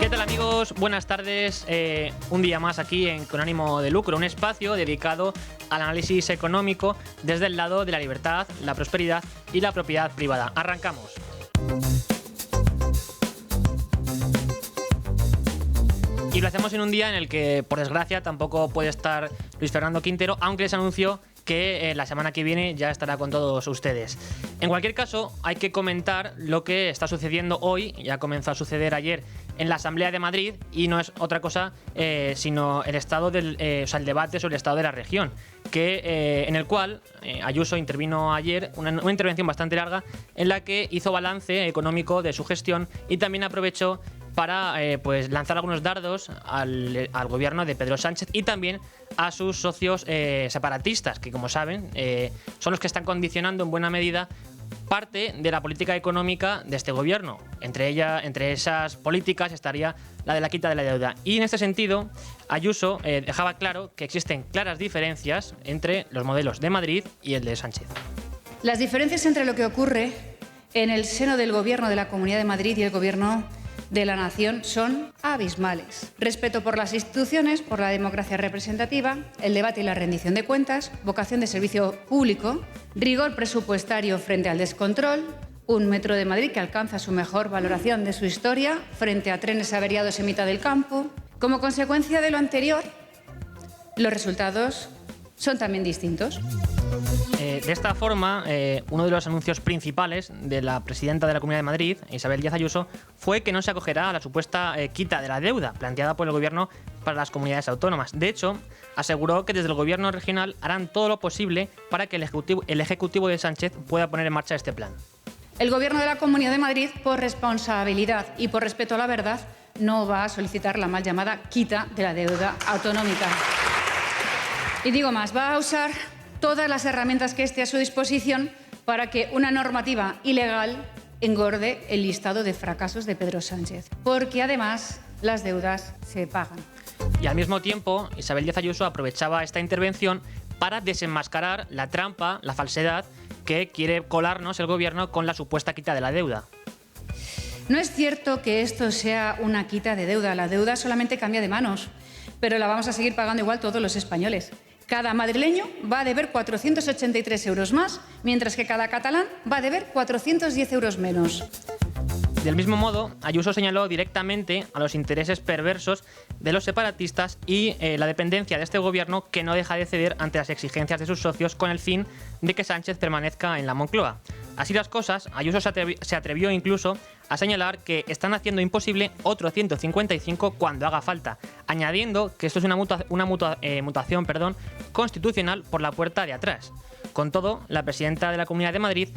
¿Qué tal, amigos? Buenas tardes. Un día más aquí en Con Ánimo de Lucro, un espacio dedicado al análisis económico desde el lado de la libertad, la prosperidad y la propiedad privada. Arrancamos. Y lo hacemos en un día en el que, por desgracia, tampoco puede estar Luis Fernando Quintero, aunque les anunció que la semana que viene ya estará con todos ustedes. En cualquier caso, hay que comentar lo que está sucediendo hoy, ya comenzó a suceder ayer en la Asamblea de Madrid, y no es otra cosa sino el estado el debate sobre el estado de la región, en el cual Ayuso intervino ayer, una intervención bastante larga, en la que hizo balance económico de su gestión y también aprovechó para lanzar algunos dardos al gobierno de Pedro Sánchez y también a sus socios separatistas, que, como saben, son los que están condicionando en buena medida parte de la política económica de este gobierno. Entre esas políticas estaría la de la quita de la deuda. Y en este sentido, Ayuso dejaba claro que existen claras diferencias entre los modelos de Madrid y el de Sánchez. Las diferencias entre lo que ocurre en el seno del gobierno de la Comunidad de Madrid y el gobierno de la nación son abismales. Respeto por las instituciones, por la democracia representativa, el debate y la rendición de cuentas, vocación de servicio público, rigor presupuestario frente al descontrol, un metro de Madrid que alcanza su mejor valoración de su historia frente a trenes averiados en mitad del campo. Como consecuencia de lo anterior, los resultados son también distintos. De esta forma, uno de los anuncios principales de la presidenta de la Comunidad de Madrid, Isabel Díaz Ayuso, fue que no se acogerá a la supuesta quita de la deuda planteada por el gobierno para las comunidades autónomas. De hecho, aseguró que desde el gobierno regional harán todo lo posible para que el ejecutivo de Sánchez pueda poner en marcha este plan. El gobierno de la Comunidad de Madrid, por responsabilidad y por respeto a la verdad, no va a solicitar la mal llamada quita de la deuda autonómica. Y digo más, va a usar todas las herramientas que esté a su disposición para que una normativa ilegal engorde el listado de fracasos de Pedro Sánchez. Porque además las deudas se pagan. Y al mismo tiempo, Isabel Díaz Ayuso aprovechaba esta intervención para desenmascarar la trampa, la falsedad que quiere colarnos el gobierno con la supuesta quita de la deuda. No es cierto que esto sea una quita de deuda. La deuda solamente cambia de manos, pero la vamos a seguir pagando igual todos los españoles. Cada madrileño va a deber 483 euros más, mientras que cada catalán va a deber 410 euros menos. Del mismo modo, Ayuso señaló directamente a los intereses perversos de los separatistas y la dependencia de este gobierno, que no deja de ceder ante las exigencias de sus socios con el fin de que Sánchez permanezca en la Moncloa. Así las cosas, Ayuso se atrevió incluso a señalar que están haciendo imposible otro 155 cuando haga falta, añadiendo que esto es una mutación constitucional por la puerta de atrás. Con todo, la presidenta de la Comunidad de Madrid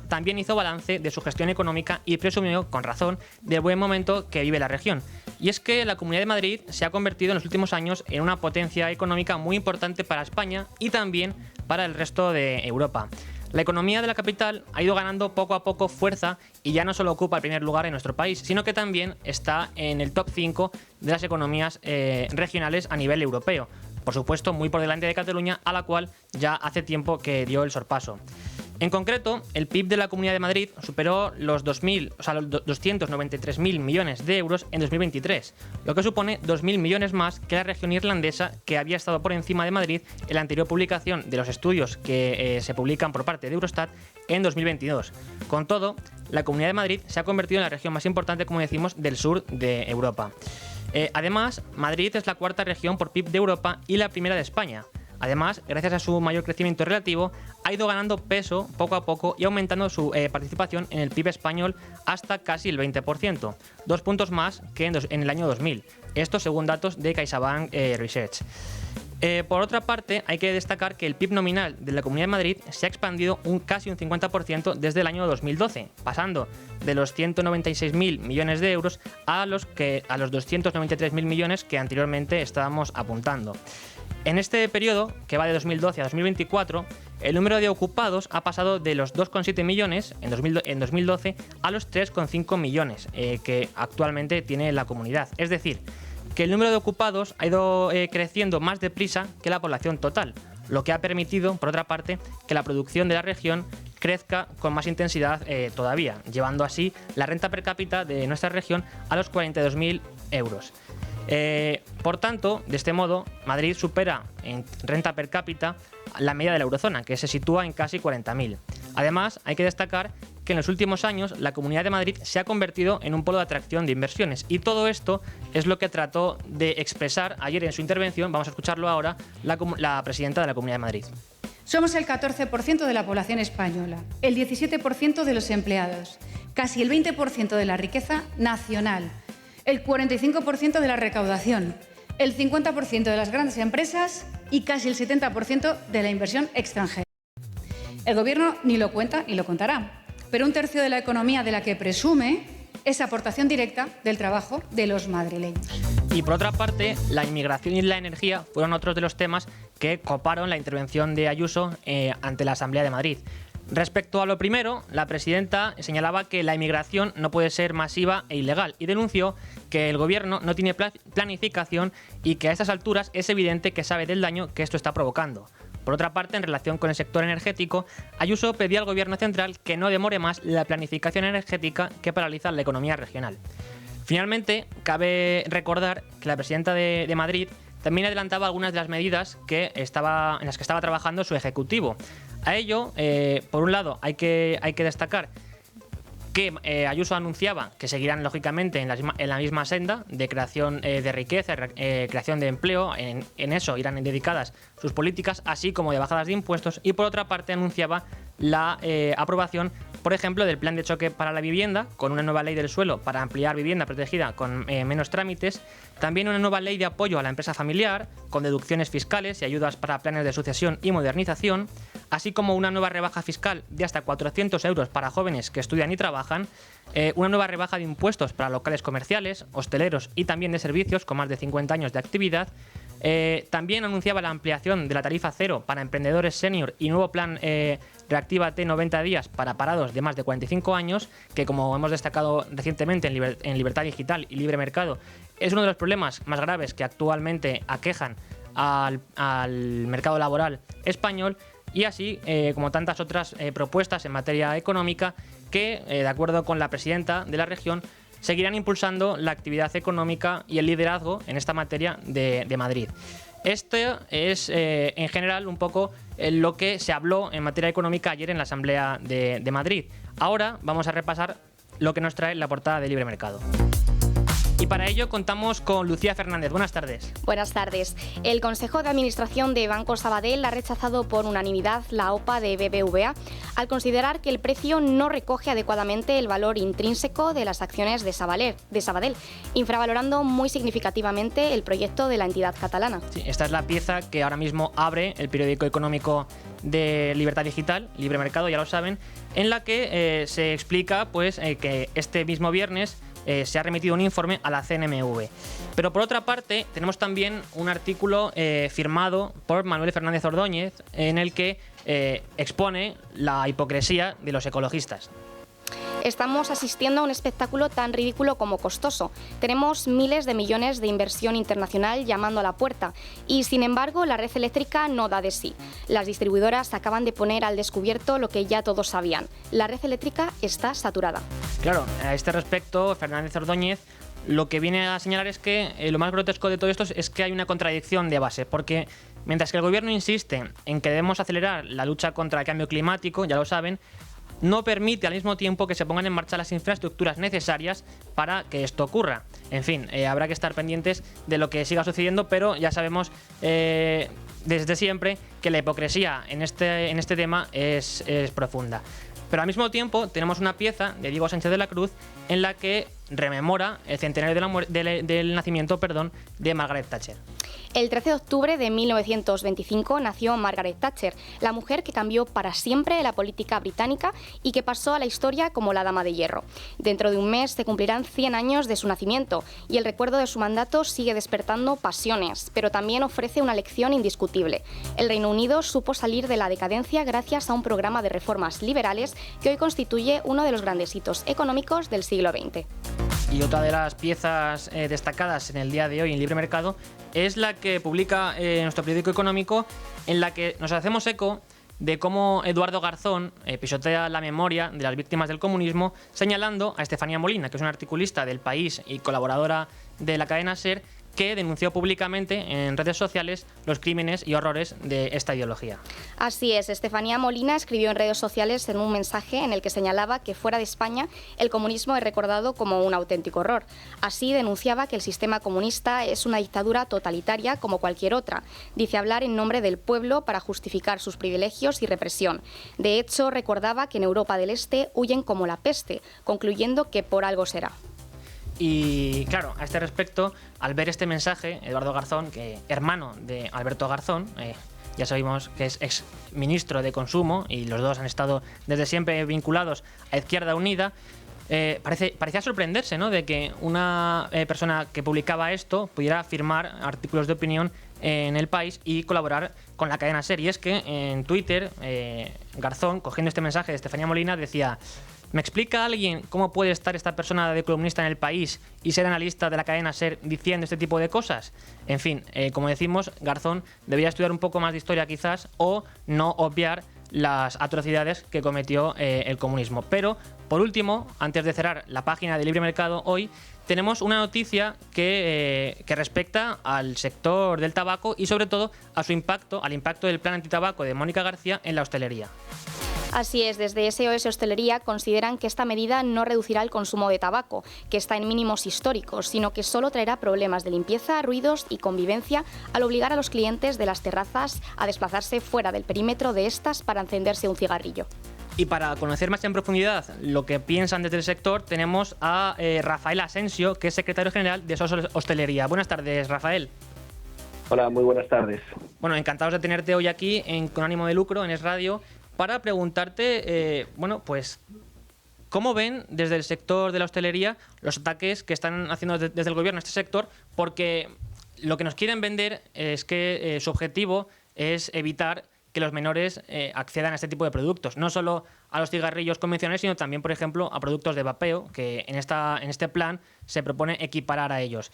también hizo balance de su gestión económica y presumió, con razón, del buen momento que vive la región. Y es que la Comunidad de Madrid se ha convertido en los últimos años en una potencia económica muy importante para España y también para el resto de Europa. La economía de la capital ha ido ganando poco a poco fuerza y ya no solo ocupa el primer lugar en nuestro país, sino que también está en el top 5 de las economías regionales a nivel europeo. Por supuesto, muy por delante de Cataluña, a la cual ya hace tiempo que dio el sorpaso. En concreto, el PIB de la Comunidad de Madrid superó los 293.000 millones de euros en 2023, lo que supone 2.000 millones más que la región irlandesa, que había estado por encima de Madrid en la anterior publicación de los estudios que se publican por parte de Eurostat en 2022. Con todo, la Comunidad de Madrid se ha convertido en la región más importante, como decimos, del sur de Europa. Además, Madrid es la cuarta región por PIB de Europa y la primera de España. Además, gracias a su mayor crecimiento relativo, ha ido ganando peso poco a poco y aumentando su participación en el PIB español hasta casi el 20%, 2 puntos más que en el año 2000. Esto según datos de CaixaBank Research. Por otra parte, hay que destacar que el PIB nominal de la Comunidad de Madrid se ha expandido casi un 50% desde el año 2012, pasando de los 196.000 millones de euros a los 293.000 millones que anteriormente estábamos apuntando. En este periodo, que va de 2012 a 2024, el número de ocupados ha pasado de los 2,7 millones en 2012 a los 3,5 millones que actualmente tiene la comunidad. Es decir, que el número de ocupados ha ido creciendo más deprisa que la población total, lo que ha permitido, por otra parte, que la producción de la región crezca con más intensidad todavía, llevando así la renta per cápita de nuestra región a los 42.000 euros. Por tanto, de este modo, Madrid supera en renta per cápita la media de la eurozona, que se sitúa en casi 40.000. Además, hay que destacar que en los últimos años la Comunidad de Madrid se ha convertido en un polo de atracción de inversiones, y todo esto es lo que trató de expresar ayer en su intervención, vamos a escucharlo ahora, la presidenta de la Comunidad de Madrid. Somos el 14% de la población española, el 17% de los empleados, casi el 20% de la riqueza nacional, el 45% de la recaudación, el 50% de las grandes empresas y casi el 70% de la inversión extranjera. El Gobierno ni lo cuenta ni lo contará, pero un tercio de la economía de la que presume es aportación directa del trabajo de los madrileños. Y por otra parte, la inmigración y la energía fueron otros de los temas que coparon la intervención de Ayuso ante la Asamblea de Madrid. Respecto a lo primero, la presidenta señalaba que la inmigración no puede ser masiva e ilegal y denunció que el gobierno no tiene planificación y que a estas alturas es evidente que sabe del daño que esto está provocando. Por otra parte, en relación con el sector energético, Ayuso pedía al gobierno central que no demore más la planificación energética que paraliza la economía regional. Finalmente, cabe recordar que la presidenta de Madrid también adelantaba algunas de las medidas en las que estaba trabajando su ejecutivo. A ello, por un lado, hay que destacar que Ayuso anunciaba que seguirán lógicamente en la misma senda de creación de riqueza, creación de empleo, en eso irán dedicadas sus políticas, así como de bajadas de impuestos, y por otra parte anunciaba la aprobación, por ejemplo, del plan de choque para la vivienda, con una nueva ley del suelo para ampliar vivienda protegida con menos trámites, también una nueva ley de apoyo a la empresa familiar, con deducciones fiscales y ayudas para planes de sucesión y modernización, así como una nueva rebaja fiscal de hasta 400 euros para jóvenes que estudian y trabajan, una nueva rebaja de impuestos para locales comerciales, hosteleros y también de servicios con más de 50 años de actividad. También anunciaba la ampliación de la tarifa cero para emprendedores senior y nuevo plan Reactívate 90 días para parados de más de 45 años, que como hemos destacado recientemente en Libertad Digital y Libre Mercado, es uno de los problemas más graves que actualmente aquejan al mercado laboral español, y así como tantas otras propuestas en materia económica que, de acuerdo con la presidenta de la región, seguirán impulsando la actividad económica y el liderazgo en esta materia de Madrid. Esto es, en general, un poco lo que se habló en materia económica ayer en la Asamblea de Madrid. Ahora vamos a repasar lo que nos trae la portada de Libre Mercado. Y para ello contamos con Lucía Fernández. Buenas tardes. Buenas tardes. El Consejo de Administración de Banco Sabadell ha rechazado por unanimidad la OPA de BBVA al considerar que el precio no recoge adecuadamente el valor intrínseco de las acciones de Sabadell, infravalorando muy significativamente el proyecto de la entidad catalana. Sí, esta es la pieza que ahora mismo abre el periódico económico de Libertad Digital, Libre Mercado, ya lo saben, en la que se explica que este mismo viernes se ha remitido un informe a la CNMV. Pero por otra parte, tenemos también un artículo firmado por Manuel Fernández Ordóñez en el que expone la hipocresía de los ecologistas. Estamos asistiendo a un espectáculo tan ridículo como costoso. Tenemos miles de millones de inversión internacional llamando a la puerta y, sin embargo, la red eléctrica no da de sí. Las distribuidoras acaban de poner al descubierto lo que ya todos sabían. La red eléctrica está saturada. Claro, a este respecto, Fernández Ordóñez lo que viene a señalar es que lo más grotesco de todo esto es que hay una contradicción de base, porque mientras que el gobierno insiste en que debemos acelerar la lucha contra el cambio climático, ya lo saben, no permite al mismo tiempo que se pongan en marcha las infraestructuras necesarias para que esto ocurra. En fin, habrá que estar pendientes de lo que siga sucediendo, pero ya sabemos desde siempre que la hipocresía en este tema es profunda. Pero al mismo tiempo tenemos una pieza de Diego Sánchez de la Cruz en la que rememora el centenario del nacimiento de Margaret Thatcher. El 13 de octubre de 1925 nació Margaret Thatcher, la mujer que cambió para siempre la política británica y que pasó a la historia como la Dama de Hierro. Dentro de un mes se cumplirán 100 años de su nacimiento y el recuerdo de su mandato sigue despertando pasiones, pero también ofrece una lección indiscutible. El Reino Unido supo salir de la decadencia gracias a un programa de reformas liberales que hoy constituye uno de los grandes hitos económicos del siglo XX. Y otra de las piezas destacadas en el día de hoy en Libre Mercado es la que publica nuestro periódico económico, en la que nos hacemos eco de cómo Eduardo Garzón pisotea la memoria de las víctimas del comunismo, señalando a Estefanía Molina, que es una articulista del País y colaboradora de la cadena SER, que denunció públicamente en redes sociales los crímenes y horrores de esta ideología. Así es, Estefanía Molina escribió en redes sociales en un mensaje en el que señalaba que fuera de España el comunismo es recordado como un auténtico horror. Así denunciaba que el sistema comunista es una dictadura totalitaria como cualquier otra. Dice hablar en nombre del pueblo para justificar sus privilegios y represión. De hecho, recordaba que en Europa del Este huyen como la peste, concluyendo que por algo será. Y claro, a este respecto, al ver este mensaje, Eduardo Garzón, que hermano de Alberto Garzón, ya sabemos que es ex ministro de Consumo y los dos han estado desde siempre vinculados a Izquierda Unida, parecía sorprenderse, ¿no?, de que una persona que publicaba esto pudiera firmar artículos de opinión en El País y colaborar con la cadena SER. Y es que en Twitter, Garzón, cogiendo este mensaje de Estefanía Molina, decía: ¿me explica alguien cómo puede estar esta persona de columnista en El País y ser analista de la cadena SER diciendo este tipo de cosas? En fin, como decimos, Garzón debería estudiar un poco más de historia quizás, o no obviar las atrocidades que cometió el comunismo. Pero, por último, antes de cerrar la página de Libre Mercado hoy, tenemos una noticia que respecta al sector del tabaco y sobre todo a su impacto, al impacto del plan antitabaco de Mónica García en la hostelería. Así es, desde SOS Hostelería consideran que esta medida no reducirá el consumo de tabaco, que está en mínimos históricos, sino que solo traerá problemas de limpieza, ruidos y convivencia al obligar a los clientes de las terrazas a desplazarse fuera del perímetro de estas para encenderse un cigarrillo. Y para conocer más en profundidad lo que piensan desde el sector, tenemos a Rafael Asensio, que es secretario general de SOS Hostelería. Buenas tardes, Rafael. Hola, muy buenas tardes. Bueno, encantados de tenerte hoy aquí Con Ánimo de Lucro, en Es Radio, para preguntarte, pues, ¿cómo ven desde el sector de la hostelería los ataques que están haciendo desde el gobierno a este sector? Porque lo que nos quieren vender es que su objetivo es evitar que los menores accedan a este tipo de productos. No solo a los cigarrillos convencionales, sino también, por ejemplo, a productos de vapeo, que en este plan se propone equiparar a ellos.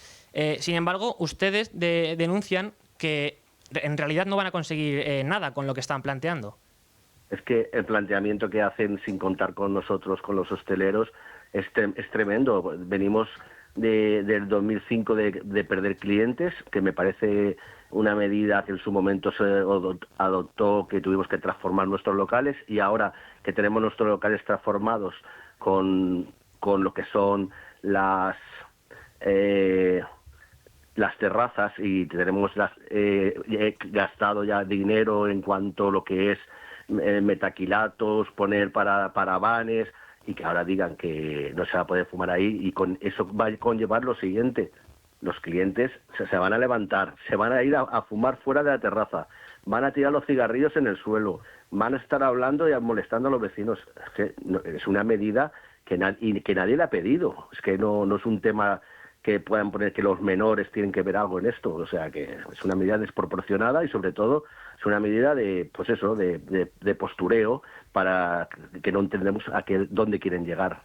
Sin embargo, ustedes denuncian que en realidad no van a conseguir nada con lo que están planteando. Es que el planteamiento que hacen sin contar con nosotros, con los hosteleros, es tremendo. Venimos del 2005 de perder clientes, que me parece una medida que en su momento se adoptó, que tuvimos que transformar nuestros locales, y ahora que tenemos nuestros locales transformados con lo que son las terrazas, y tenemos gastado ya dinero en cuanto a lo que es metaquilatos, poner para vanes, y que ahora digan que no se va a poder fumar ahí, y con eso va a conllevar lo siguiente: los clientes se van a levantar, se van a ir a fumar fuera de la terraza, van a tirar los cigarrillos en el suelo, van a estar hablando y molestando a los vecinos. Es una medida que nadie le ha pedido. Es que no es un tema que puedan poner que los menores tienen que ver algo en esto. O sea, que es una medida desproporcionada y, sobre todo, es una medida de postureo, para que no entendemos dónde quieren llegar.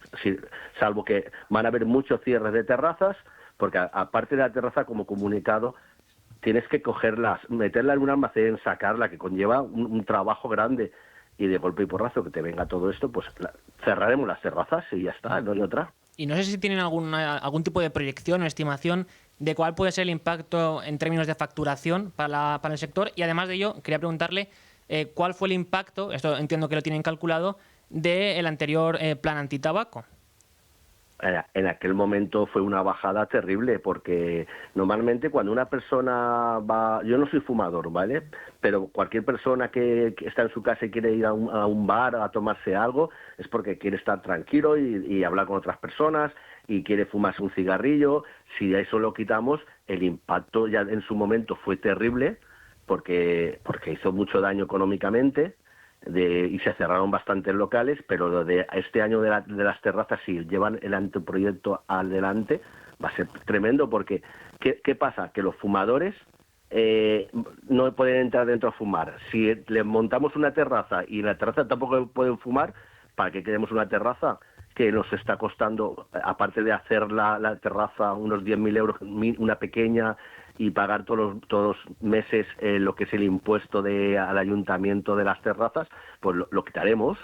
Salvo que van a haber muchos cierres de terrazas, porque aparte de la terraza, como comunicado, tienes que cogerlas, meterla en un almacén, sacarla, que conlleva un trabajo grande, y de golpe y porrazo que te venga todo esto, pues cerraremos las terrazas y ya está, no hay otra. Y no sé si tienen algún tipo de proyección o estimación de cuál puede ser el impacto en términos de facturación para el sector. Y además de ello, quería preguntarle cuál fue el impacto, esto entiendo que lo tienen calculado, del anterior plan antitabaco. En aquel momento fue una bajada terrible, porque normalmente cuando una persona va... Yo no soy fumador, ¿vale? Pero cualquier persona que está en su casa y quiere ir a un bar a tomarse algo, es porque quiere estar tranquilo y hablar con otras personas, y quiere fumarse un cigarrillo. Si a eso lo quitamos, el impacto ya en su momento fue terrible, porque hizo mucho daño económicamente, y se cerraron bastantes locales, pero lo de este año de las terrazas, si llevan el anteproyecto adelante, va a ser tremendo, porque ¿qué pasa? Que los fumadores no pueden entrar dentro a fumar. Si les montamos una terraza y en la terraza tampoco pueden fumar, ¿para qué queremos una terraza? que nos está costando, aparte de hacer la terraza, unos 10.000 euros, una pequeña, y pagar todos los meses lo que es el impuesto al ayuntamiento de las terrazas, pues lo quitaremos.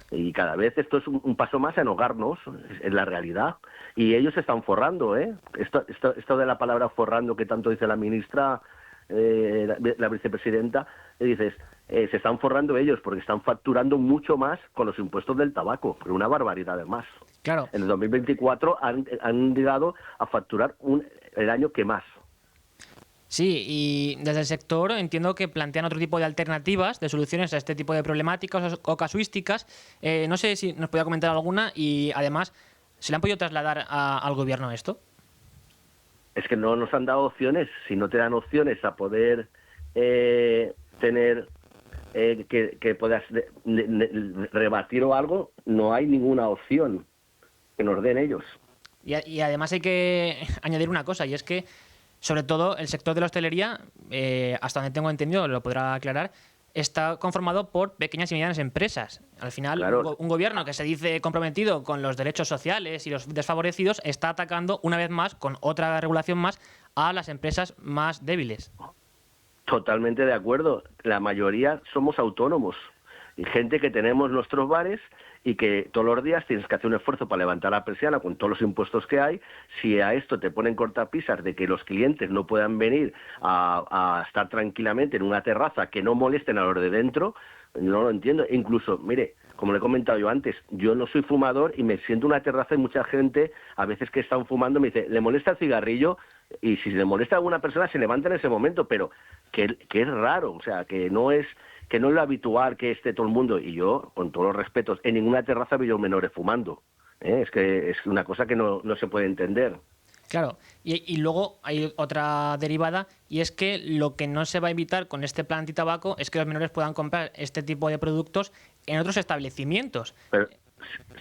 Y cada vez esto es un paso más en ahogarnos, es la realidad. Y ellos se están forrando, ¿eh? Esto de la palabra forrando que tanto dice la ministra, la vicepresidenta, dices, se están forrando ellos porque están facturando mucho más con los impuestos del tabaco, pero una barbaridad además. Claro. En el 2024 han llegado a facturar el año que más. Sí, y desde el sector entiendo que plantean otro tipo de alternativas, de soluciones a este tipo de problemáticas o casuísticas. No sé si nos podía comentar alguna y además, ¿se le han podido trasladar al gobierno esto? Es que no nos han dado opciones. Si no te dan opciones a poder tener que puedas rebatir o algo, no hay ninguna opción que nos den ellos. Y además hay que añadir una cosa, y es que sobre todo el sector de la hostelería, hasta donde tengo entendido, lo podrá aclarar, está conformado por pequeñas y medianas empresas. Al final, claro, un gobierno que se dice comprometido con los derechos sociales y los desfavorecidos está atacando una vez más, con otra regulación más, a las empresas más débiles. Totalmente de acuerdo. La mayoría somos autónomos y gente que tenemos nuestros bares y que todos los días tienes que hacer un esfuerzo para levantar la persiana con todos los impuestos que hay. Si a esto te ponen cortapisas de que los clientes no puedan venir a estar tranquilamente en una terraza, que no molesten a los de dentro, no lo entiendo. Incluso, mire, como le he comentado yo antes, yo no soy fumador y me siento en una terraza y mucha gente, a veces que están fumando, me dice, ¿le molesta el cigarrillo? Y si le molesta a alguna persona, se levanta en ese momento, pero que es raro, o sea, que no es lo habitual que esté todo el mundo. Y yo, con todos los respetos, en ninguna terraza veo menores fumando. Es que es una cosa que no se puede entender. Claro, y luego hay otra derivada, y es que lo que no se va a evitar con este plan antitabaco es que los menores puedan comprar este tipo de productos en otros establecimientos. Pero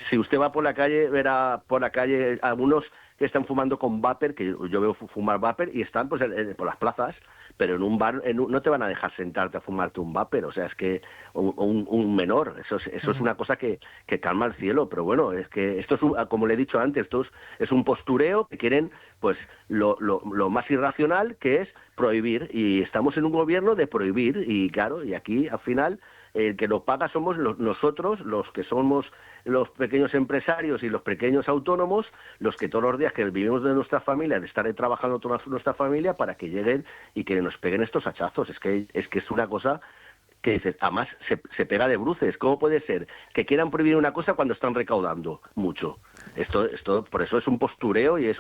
si usted va por la calle, verá por la calle algunos que están fumando con vapor, que yo veo fumar vapor, y están pues por las plazas, pero en un bar no te van a dejar sentarte a fumarte un vapor, o sea, es que un menor, eso es una cosa que calma el cielo, pero bueno, es que esto es, como le he dicho antes, esto es un postureo que quieren, pues, lo más irracional, que es prohibir, y estamos en un gobierno de prohibir, y claro, y aquí al final el que lo paga somos nosotros, los que somos los pequeños empresarios y los pequeños autónomos, los que todos los días que vivimos de nuestra familia, de estar trabajando toda nuestra familia para que lleguen y que nos peguen estos hachazos. Es que es una cosa que dices, además se pega de bruces. ¿Cómo puede ser que quieran prohibir una cosa cuando están recaudando mucho? Esto por eso es un postureo y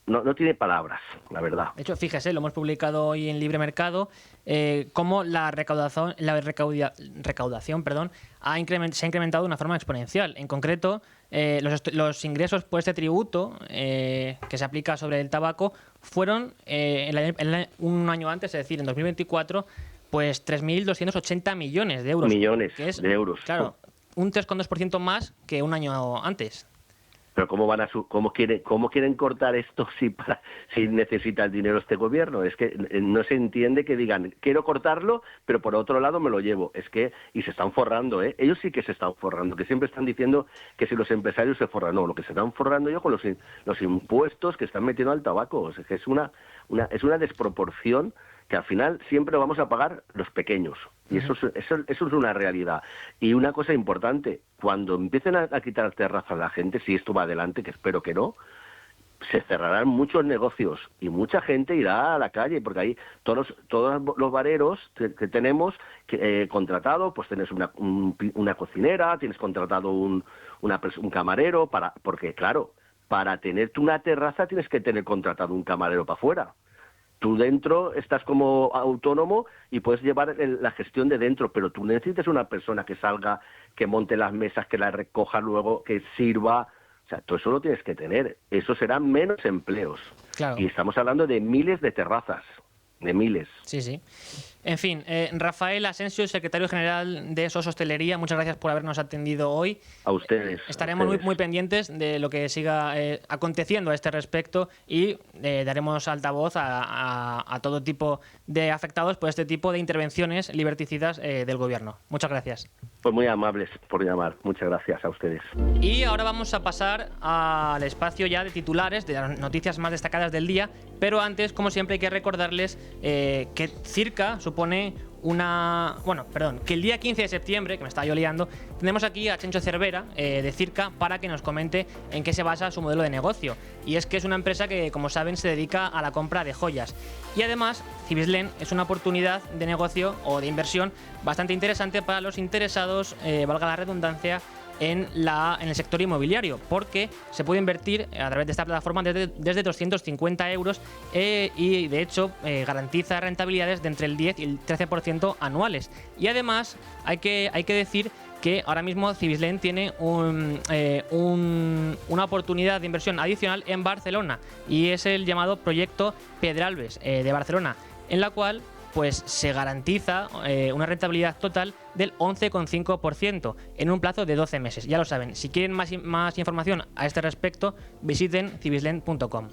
no tiene palabras, la verdad. De hecho, fíjese, lo hemos publicado hoy en Libre Mercado, cómo la recaudación se ha incrementado de una forma exponencial. En concreto, los ingresos por este tributo que se aplica sobre el tabaco fueron un año antes, es decir, en 2024, pues 3.280 millones de euros. Millones que es, de euros. Claro, un 3,2% más que un año antes. Pero cómo quieren cortar esto si necesita el dinero este gobierno? Es que no se entiende que digan, quiero cortarlo, pero por otro lado me lo llevo. Y se están forrando, ¿eh? Ellos sí que se están forrando, que siempre están diciendo que si los empresarios se forran. No, lo que se están forrando ellos con los impuestos que están metiendo al tabaco. O sea, que es una desproporción que al final siempre vamos a pagar los pequeños. Y eso es una realidad. Y una cosa importante, cuando empiecen a quitar terrazas a la gente, si esto va adelante, que espero que no, se cerrarán muchos negocios y mucha gente irá a la calle, porque ahí todos los bareros que tenemos contratado, pues tienes una cocinera, tienes contratado un camarero, porque claro, para tenerte una terraza tienes que tener contratado un camarero para afuera. Tú dentro estás como autónomo y puedes llevar la gestión de dentro, pero tú necesitas una persona que salga, que monte las mesas, que las recoja luego, que sirva. O sea, todo eso lo tienes que tener. Eso serán menos empleos. Claro. Y estamos hablando de miles de terrazas. De miles. Sí, sí. En fin, Rafael Asensio, secretario general de SOS Hostelería, muchas gracias por habernos atendido hoy. A ustedes. Estaremos muy pendientes de lo que siga aconteciendo a este respecto y daremos altavoz a todo tipo de afectados por este tipo de intervenciones liberticidas del gobierno. Muchas gracias. Pues muy amables por llamar. Muchas gracias a ustedes. Y ahora vamos a pasar al espacio ya de titulares, de las noticias más destacadas del día, pero antes, como siempre, hay que recordarles que Circa supone que el día 15 de septiembre, que me estaba yo liando, tenemos aquí a Chencho Cervera de Circa para que nos comente en qué se basa su modelo de negocio. Y es que es una empresa que, como saben, se dedica a la compra de joyas. Y además, Cibislen es una oportunidad de negocio o de inversión bastante interesante para los interesados, valga la redundancia, en el sector inmobiliario, porque se puede invertir a través de esta plataforma desde 250 euros y de hecho garantiza rentabilidades de entre el 10 y el 13% anuales. Y además hay que decir que ahora mismo Cibislen tiene una oportunidad de inversión adicional en Barcelona, y es el llamado Proyecto Pedralbes de Barcelona, en la cual pues se garantiza una rentabilidad total del 11,5% en un plazo de 12 meses. Ya lo saben, si quieren más información a este respecto, visiten cibislen.com.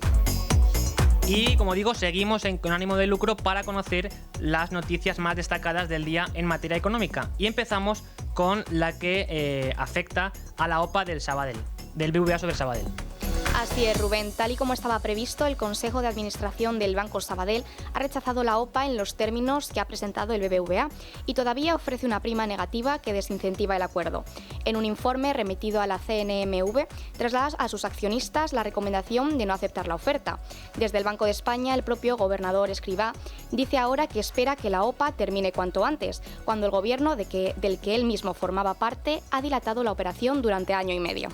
Y como digo, seguimos con ánimo de lucro para conocer las noticias más destacadas del día en materia económica. Y empezamos con la que afecta a la OPA del Sabadell, del BBVA sobre Sabadell. Así es, Rubén. Tal y como estaba previsto, el Consejo de Administración del Banco Sabadell ha rechazado la OPA en los términos que ha presentado el BBVA y todavía ofrece una prima negativa que desincentiva el acuerdo. En un informe remitido a la CNMV, traslada a sus accionistas la recomendación de no aceptar la oferta. Desde el Banco de España, el propio gobernador Escrivá dice ahora que espera que la OPA termine cuanto antes, cuando el gobierno del que él mismo formaba parte ha dilatado la operación durante año y medio.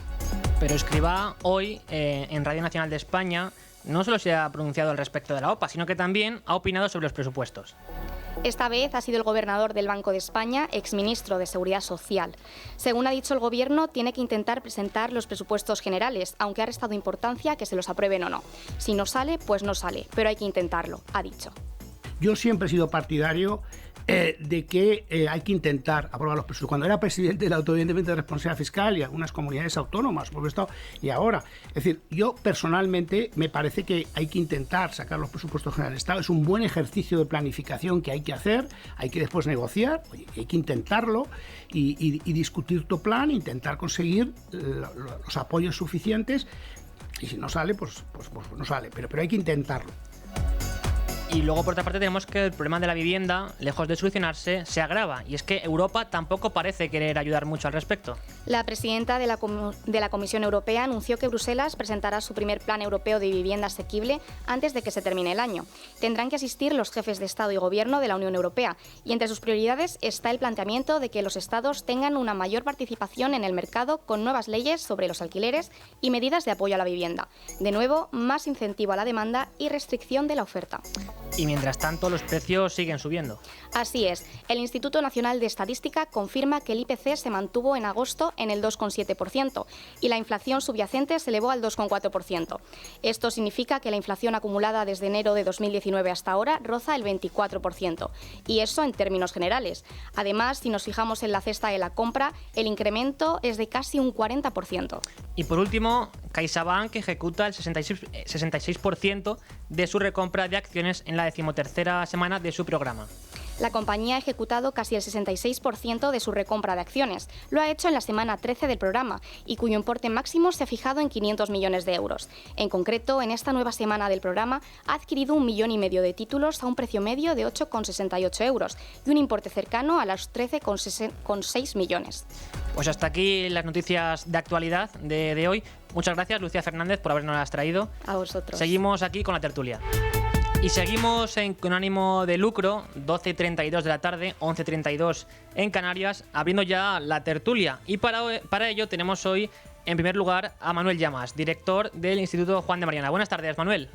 Pero Escrivá hoy en Radio Nacional de España no solo se ha pronunciado al respecto de la OPA, sino que también ha opinado sobre los presupuestos. Esta vez ha sido el gobernador del Banco de España, exministro de Seguridad Social. Según ha dicho el Gobierno, tiene que intentar presentar los presupuestos generales, aunque ha restado importancia que se los aprueben o no. Si no sale, pues no sale, pero hay que intentarlo, ha dicho. Yo siempre he sido partidario de que hay que intentar aprobar los presupuestos. Cuando era presidente del Autoridad de Responsabilidad Fiscal y algunas comunidades autónomas, por Estado, y ahora. Es decir, yo personalmente me parece que hay que intentar sacar los presupuestos generales del Estado. Es un buen ejercicio de planificación que hay que hacer, hay que después negociar, hay que intentarlo y discutir tu plan, intentar conseguir los apoyos suficientes, y si no sale, pues no sale, pero hay que intentarlo. Y luego, por otra parte, tenemos que el problema de la vivienda, lejos de solucionarse, se agrava. Y es que Europa tampoco parece querer ayudar mucho al respecto. La presidenta de la Comisión Europea anunció que Bruselas presentará su primer plan europeo de vivienda asequible antes de que se termine el año. Tendrán que asistir los jefes de Estado y Gobierno de la Unión Europea. Y entre sus prioridades está el planteamiento de que los Estados tengan una mayor participación en el mercado con nuevas leyes sobre los alquileres y medidas de apoyo a la vivienda. De nuevo, más incentivo a la demanda y restricción de la oferta. Y mientras tanto, los precios siguen subiendo. Así es. El Instituto Nacional de Estadística confirma que el IPC se mantuvo en agosto en el 2,7% y la inflación subyacente se elevó al 2,4%. Esto significa que la inflación acumulada desde enero de 2019 hasta ahora roza el 24%. Y eso en términos generales. Además, si nos fijamos en la cesta de la compra, el incremento es de casi un 40%. Y por último, CaixaBank ejecuta el 66% de su recompra de acciones en la 13ª semana de su programa. La compañía ha ejecutado casi el 66% de su recompra de acciones. Lo ha hecho en la semana 13 del programa y cuyo importe máximo se ha fijado en 500 millones de euros. En concreto, en esta nueva semana del programa ha adquirido 1,5 millones de títulos a un precio medio de 8,68 euros y un importe cercano a los 13,6 millones. Pues hasta aquí las noticias de actualidad de hoy. Muchas gracias, Lucía Fernández, por habernos traído. A vosotros. Seguimos aquí con la tertulia. Y seguimos con ánimo de lucro, 12:32 de la tarde, 11:32 en Canarias, abriendo ya la tertulia. Y para ello tenemos hoy, en primer lugar, a Manuel Llamas, director del Instituto Juan de Mariana. Buenas tardes, Manuel.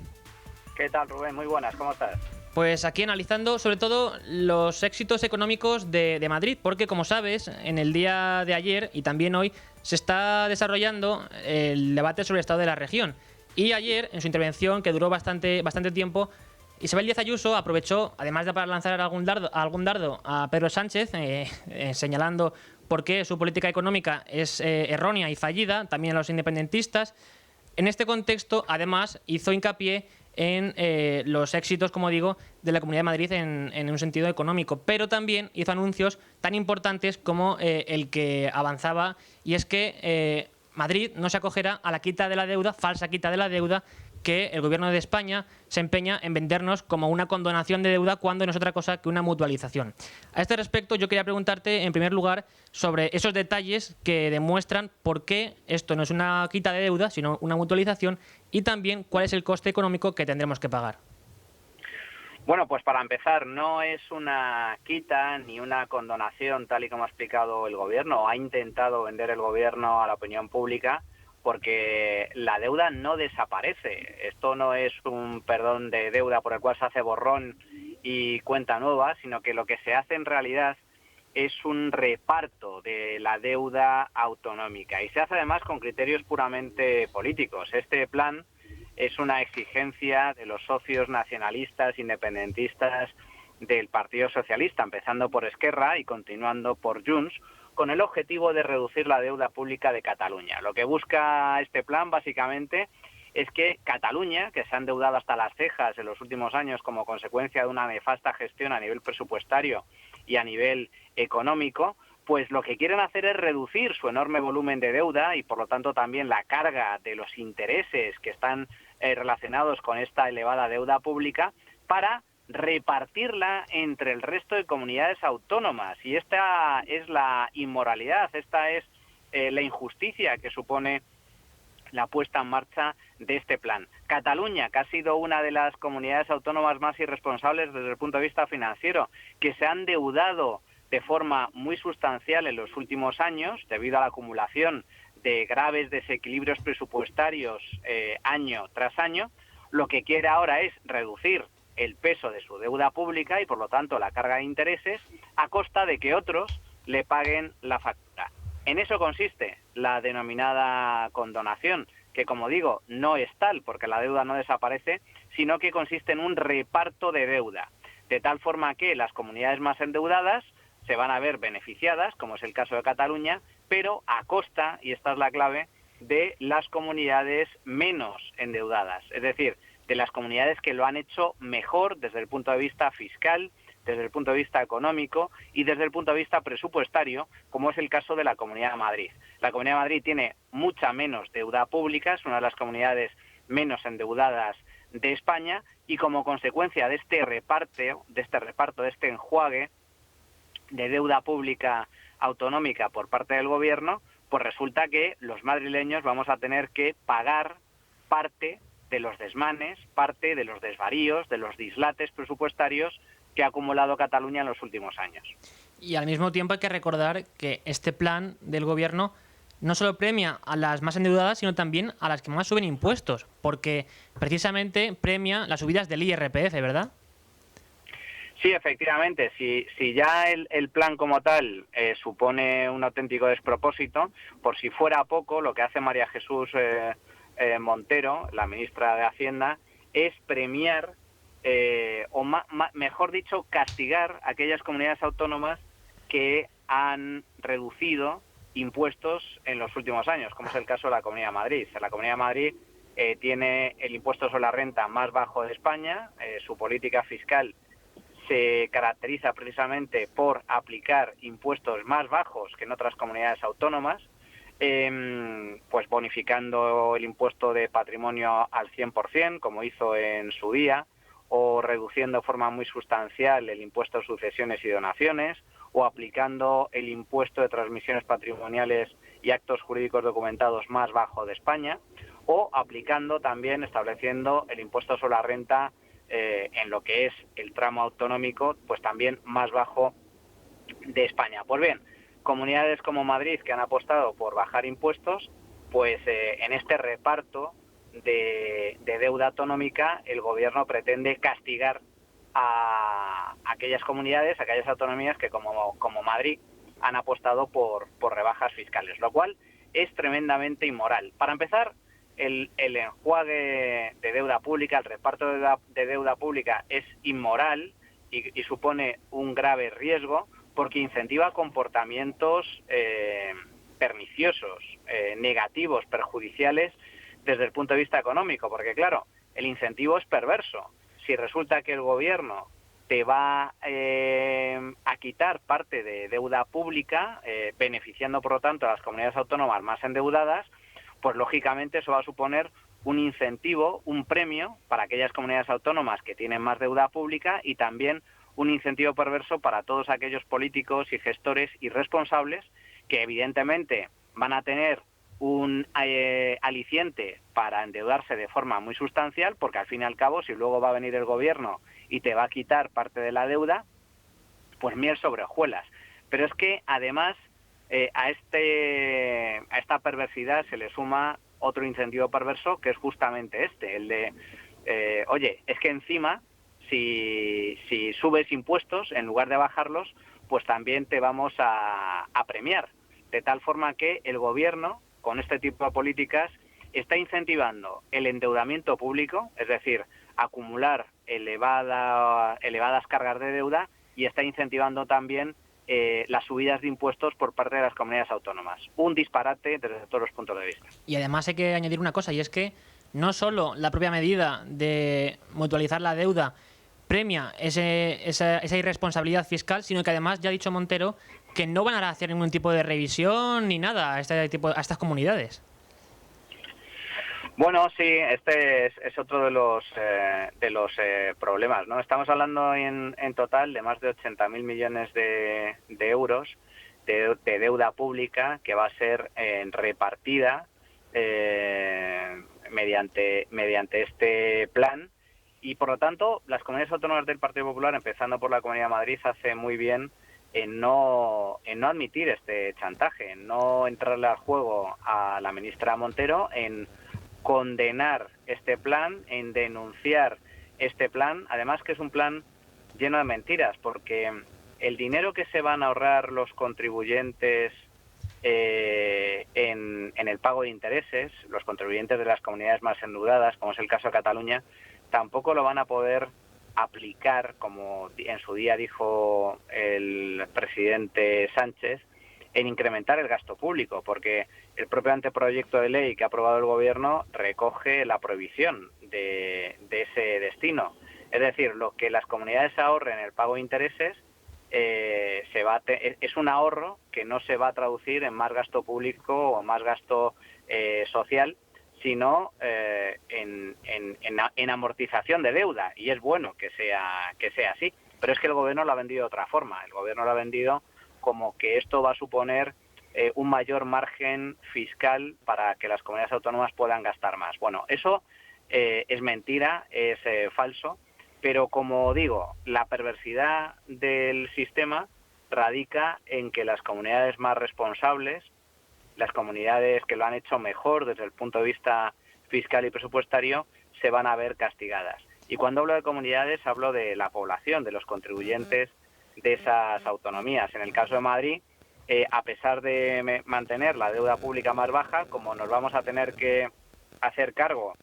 ¿Qué tal, Rubén? Muy buenas, ¿cómo estás? Pues aquí analizando sobre todo los éxitos económicos de Madrid, porque como sabes, en el día de ayer y también hoy se está desarrollando el debate sobre el estado de la región. Y ayer, en su intervención, que duró bastante tiempo, Isabel Díaz Ayuso aprovechó, además de para lanzar algún dardo a Pedro Sánchez, señalando por qué su política económica es errónea y fallida, también a los independentistas. En este contexto, además, hizo hincapié en los éxitos, como digo, de la Comunidad de Madrid en un sentido económico, pero también hizo anuncios tan importantes como el que avanzaba, y es que Madrid no se acogerá a la quita de la deuda, falsa quita de la deuda, que el Gobierno de España se empeña en vendernos como una condonación de deuda cuando no es otra cosa que una mutualización. A este respecto, yo quería preguntarte, en primer lugar, sobre esos detalles que demuestran por qué esto no es una quita de deuda, sino una mutualización, y también cuál es el coste económico que tendremos que pagar. Bueno, pues para empezar, no es una quita ni una condonación, tal y como ha explicado el Gobierno, o ha intentado vender el Gobierno a la opinión pública, porque la deuda no desaparece. Esto no es un perdón de deuda por el cual se hace borrón y cuenta nueva, sino que lo que se hace en realidad es un reparto de la deuda autonómica, y se hace además con criterios puramente políticos. Este plan es una exigencia de los socios nacionalistas, independentistas del Partido Socialista, empezando por Esquerra y continuando por Junts, con el objetivo de reducir la deuda pública de Cataluña. Lo que busca este plan, básicamente, es que Cataluña, que se ha endeudado hasta las cejas en los últimos años como consecuencia de una nefasta gestión a nivel presupuestario y a nivel económico, pues lo que quieren hacer es reducir su enorme volumen de deuda y, por lo tanto, también la carga de los intereses que están relacionados con esta elevada deuda pública, para repartirla entre el resto de comunidades autónomas. Y esta es la inmoralidad, esta es la injusticia que supone la puesta en marcha de este plan. Cataluña, que ha sido una de las comunidades autónomas más irresponsables desde el punto de vista financiero, que se ha endeudado de forma muy sustancial en los últimos años debido a la acumulación de graves desequilibrios presupuestarios año tras año, lo que quiere ahora es reducir el peso de su deuda pública y, por lo tanto, la carga de intereses, a costa de que otros le paguen la factura. En eso consiste la denominada condonación, que, como digo, no es tal, porque la deuda no desaparece, sino que consiste en un reparto de deuda, de tal forma que las comunidades más endeudadas se van a ver beneficiadas, como es el caso de Cataluña, pero a costa, y esta es la clave, de las comunidades menos endeudadas, es decir, de las comunidades que lo han hecho mejor desde el punto de vista fiscal, desde el punto de vista económico y desde el punto de vista presupuestario, como es el caso de la Comunidad de Madrid. La Comunidad de Madrid tiene mucha menos deuda pública, es una de las comunidades menos endeudadas de España, y como consecuencia de este reparto, de este enjuague de deuda pública autonómica por parte del Gobierno, pues resulta que los madrileños vamos a tener que pagar parte de los desmanes, parte de los desvaríos, de los dislates presupuestarios que ha acumulado Cataluña en los últimos años. Y al mismo tiempo hay que recordar que este plan del Gobierno no solo premia a las más endeudadas, sino también a las que más suben impuestos, porque precisamente premia las subidas del IRPF, ¿verdad? Sí, efectivamente. Si ya el plan como tal supone un auténtico despropósito, por si fuera poco, lo que hace María Jesús Montero, la ministra de Hacienda, es premiar, mejor dicho, castigar a aquellas comunidades autónomas que han reducido impuestos en los últimos años, como es el caso de la Comunidad de Madrid. La Comunidad de Madrid tiene el impuesto sobre la renta más bajo de España, su política fiscal se caracteriza precisamente por aplicar impuestos más bajos que en otras comunidades autónomas, pues bonificando el impuesto de patrimonio al 100%, como hizo en su día, o reduciendo de forma muy sustancial el impuesto de sucesiones y donaciones, o aplicando el impuesto de transmisiones patrimoniales y actos jurídicos documentados más bajo de España, o aplicando también, estableciendo el impuesto sobre la renta en lo que es el tramo autonómico, pues también más bajo de España. Pues bien, comunidades como Madrid, que han apostado por bajar impuestos, pues en este reparto de deuda autonómica el Gobierno pretende castigar a aquellas comunidades, a aquellas autonomías que como Madrid han apostado por rebajas fiscales, lo cual es tremendamente inmoral. Para empezar, el enjuague de deuda pública, el reparto de deuda pública es inmoral y supone un grave riesgo porque incentiva comportamientos perniciosos, negativos, perjudiciales desde el punto de vista económico, porque claro, el incentivo es perverso. Si resulta que el gobierno te va a quitar parte de deuda pública, beneficiando por lo tanto a las comunidades autónomas más endeudadas, pues lógicamente eso va a suponer un incentivo, un premio para aquellas comunidades autónomas que tienen más deuda pública y también un incentivo perverso para todos aquellos políticos y gestores irresponsables que evidentemente van a tener un aliciente para endeudarse de forma muy sustancial, porque al fin y al cabo, si luego va a venir el gobierno y te va a quitar parte de la deuda, pues miel sobre hojuelas. Pero es que además a esta perversidad se le suma otro incentivo perverso, que es justamente el de, oye, es que encima, si subes impuestos, en lugar de bajarlos, pues también te vamos a premiar. De tal forma que el gobierno, con este tipo de políticas, está incentivando el endeudamiento público, es decir, acumular elevadas cargas de deuda, y está incentivando también las subidas de impuestos por parte de las comunidades autónomas. Un disparate desde todos los puntos de vista. Y además hay que añadir una cosa, y es que no solo la propia medida de mutualizar la deuda premia esa irresponsabilidad fiscal, sino que además ya ha dicho Montero que no van a hacer ningún tipo de revisión ni nada a estas comunidades. Bueno, sí, este es otro de los problemas, ¿no? Estamos hablando en total de más de 80.000 millones de euros de deuda pública que va a ser repartida mediante este plan, y por lo tanto las comunidades autónomas del Partido Popular, empezando por la Comunidad de Madrid, hace muy bien en no admitir este chantaje, en no entrarle al juego a la ministra Montero, en condenar este plan, en denunciar este plan, además que es un plan lleno de mentiras, porque el dinero que se van a ahorrar los contribuyentes en el pago de intereses, los contribuyentes de las comunidades más endeudadas, como es el caso de Cataluña, tampoco lo van a poder aplicar, como en su día dijo el presidente Sánchez, en incrementar el gasto público, porque el propio anteproyecto de ley que ha aprobado el Gobierno recoge la prohibición de ese destino. Es decir, lo que las comunidades ahorren en el pago de intereses es un ahorro que no se va a traducir en más gasto público o más gasto social, sino en amortización de deuda, y es bueno que sea así. Pero es que el Gobierno lo ha vendido de otra forma. El Gobierno lo ha vendido como que esto va a suponer un mayor margen fiscal para que las comunidades autónomas puedan gastar más. Bueno, eso es mentira, es falso, pero como digo, la perversidad del sistema radica en que las comunidades más responsables, las comunidades que lo han hecho mejor desde el punto de vista fiscal y presupuestario, se van a ver castigadas. Y cuando hablo de comunidades, hablo de la población, de los contribuyentes de esas autonomías. En el caso de Madrid, a pesar de mantener la deuda pública más baja, como nos vamos a tener que hacer cargo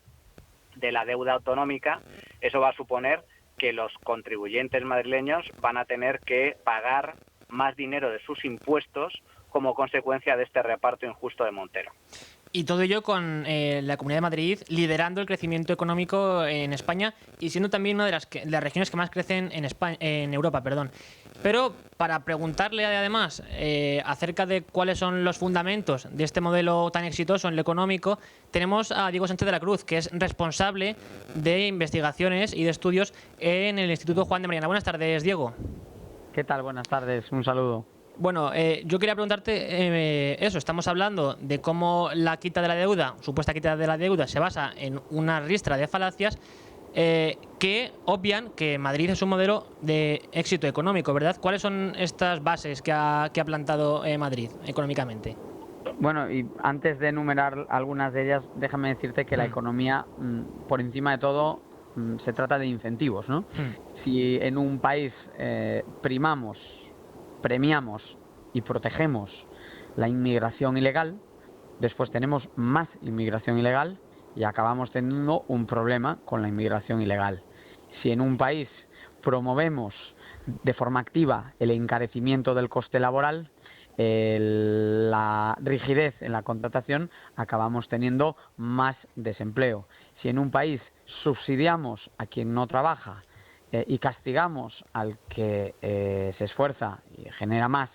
de la deuda autonómica, eso va a suponer que los contribuyentes madrileños van a tener que pagar más dinero de sus impuestos como consecuencia de este reparto injusto de Montero. Y todo ello con la Comunidad de Madrid liderando el crecimiento económico en España y siendo también una de las regiones que más crecen en Europa. Pero para preguntarle además acerca de cuáles son los fundamentos de este modelo tan exitoso en lo económico, tenemos a Diego Sánchez de la Cruz, que es responsable de investigaciones y de estudios en el Instituto Juan de Mariana. Buenas tardes, Diego. ¿Qué tal? Buenas tardes, un saludo. Bueno, yo quería preguntarte eso. Estamos hablando de cómo la quita de la deuda, supuesta quita de la deuda, se basa en una ristra de falacias que obvian que Madrid es un modelo de éxito económico, ¿verdad? ¿Cuáles son estas bases que ha plantado Madrid económicamente? Bueno, y antes de enumerar algunas de ellas, déjame decirte que la economía, por encima de todo, se trata de incentivos, ¿no? Si en un país premiamos y protegemos la inmigración ilegal, después tenemos más inmigración ilegal y acabamos teniendo un problema con la inmigración ilegal. Si en un país promovemos de forma activa el encarecimiento del coste laboral, la rigidez en la contratación, acabamos teniendo más desempleo. Si en un país subsidiamos a quien no trabaja y castigamos al que se esfuerza y genera más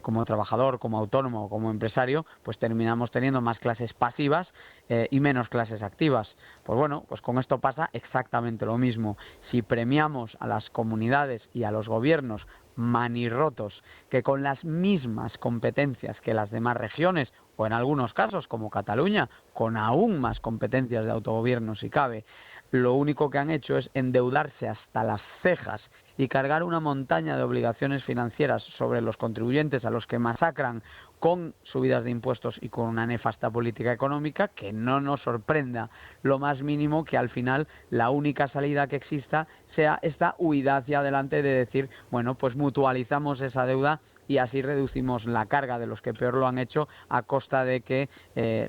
como trabajador, como autónomo, como empresario, pues terminamos teniendo más clases pasivas y menos clases activas. Pues bueno, pues con esto pasa exactamente lo mismo. Si premiamos a las comunidades y a los gobiernos manirrotos que con las mismas competencias que las demás regiones, o en algunos casos como Cataluña, con aún más competencias de autogobierno si cabe, lo único que han hecho es endeudarse hasta las cejas y cargar una montaña de obligaciones financieras sobre los contribuyentes a los que masacran con subidas de impuestos y con una nefasta política económica, que no nos sorprenda lo más mínimo que al final la única salida que exista sea esta huida hacia adelante de decir, bueno, pues mutualizamos esa deuda y así reducimos la carga de los que peor lo han hecho a costa de que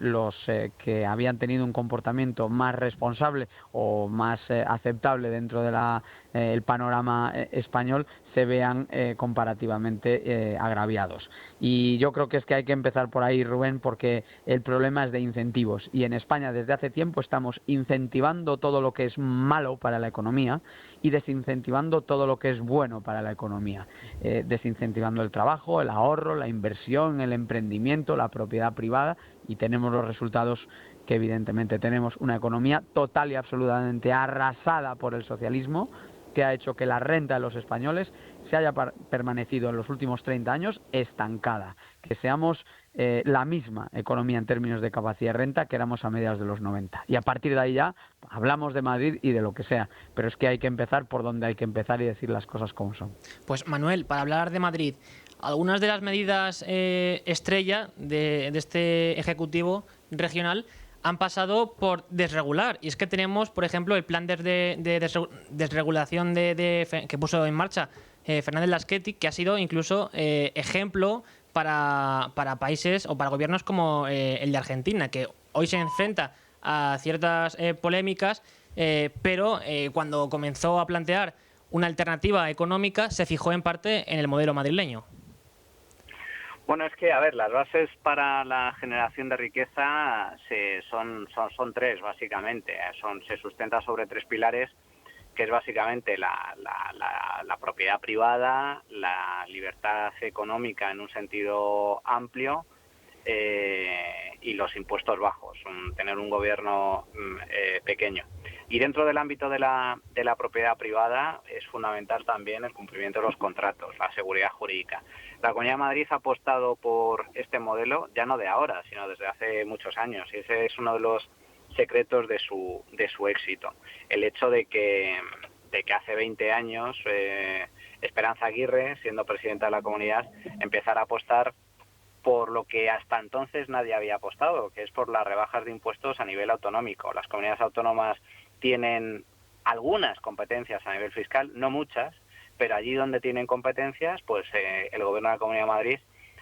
los que habían tenido un comportamiento más responsable o más aceptable dentro de el panorama español se vean comparativamente agraviados. Y yo creo que es que hay que empezar por ahí, Rubén, porque el problema es de incentivos y en España desde hace tiempo estamos incentivando todo lo que es malo para la economía y desincentivando todo lo que es bueno para la economía, desincentivando el trabajo, el ahorro, la inversión, el emprendimiento, la propiedad privada, y tenemos los resultados que evidentemente tenemos una economía total y absolutamente arrasada por el socialismo, que ha hecho que la renta de los españoles se haya permanecido en los últimos 30 años estancada, que seamos la misma economía en términos de capacidad de renta que éramos a mediados de los 90. Y a partir de ahí ya hablamos de Madrid y de lo que sea, pero es que hay que empezar por donde hay que empezar y decir las cosas como son. Pues Manuel, para hablar de Madrid, algunas de las medidas estrella de este Ejecutivo regional han pasado por desregular. Y es que tenemos, por ejemplo, el plan de desregulación que puso en marcha Fernández Laschetti, que ha sido incluso ejemplo para países o para gobiernos como el de Argentina, que hoy se enfrenta a ciertas polémicas, pero cuando comenzó a plantear una alternativa económica se fijó en parte en el modelo madrileño. Bueno, es que, a ver, las bases para la generación de riqueza son tres, básicamente. Se sustenta sobre tres pilares, que es básicamente la propiedad privada, la libertad económica en un sentido amplio y los impuestos bajos, tener un gobierno pequeño. Y dentro del ámbito de la propiedad privada es fundamental también el cumplimiento de los contratos, la seguridad jurídica. La Comunidad de Madrid ha apostado por este modelo, ya no de ahora, sino desde hace muchos años, y ese es uno de los secretos de su éxito. El hecho de que hace 20 años Esperanza Aguirre, siendo presidenta de la comunidad, empezara a apostar por lo que hasta entonces nadie había apostado, que es por las rebajas de impuestos a nivel autonómico. Las comunidades autónomas tienen algunas competencias a nivel fiscal, no muchas, pero allí donde tienen competencias, pues el Gobierno de la Comunidad de Madrid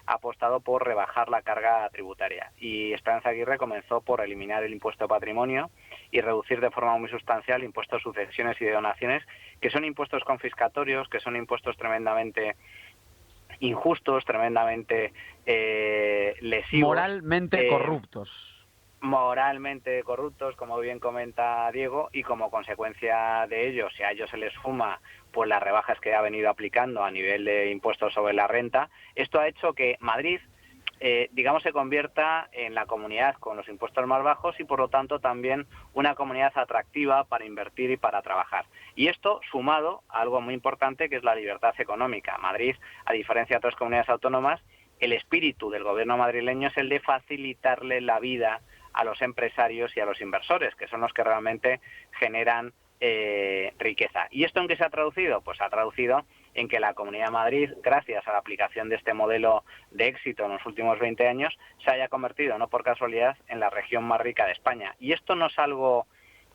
ha apostado por rebajar la carga tributaria. Y Esperanza Aguirre comenzó por eliminar el impuesto de patrimonio y reducir de forma muy sustancial impuestos de sucesiones y de donaciones, que son impuestos confiscatorios, que son impuestos tremendamente injustos, tremendamente lesivos. Moralmente corruptos. Moralmente corruptos, como bien comenta Diego, y como consecuencia de ello, si a ellos se les suma pues las rebajas que ha venido aplicando a nivel de impuestos sobre la renta, esto ha hecho que Madrid, digamos, se convierta en la comunidad con los impuestos más bajos y por lo tanto también una comunidad atractiva para invertir y para trabajar. Y esto sumado a algo muy importante, que es la libertad económica. Madrid, a diferencia de otras comunidades autónomas, el espíritu del gobierno madrileño es el de facilitarle la vida a los empresarios y a los inversores, que son los que realmente generan riqueza. ¿Y esto en qué se ha traducido? Pues se ha traducido en que la Comunidad de Madrid, gracias a la aplicación de este modelo de éxito en los últimos 20 años, se haya convertido, no por casualidad, en la región más rica de España. Y esto no es algo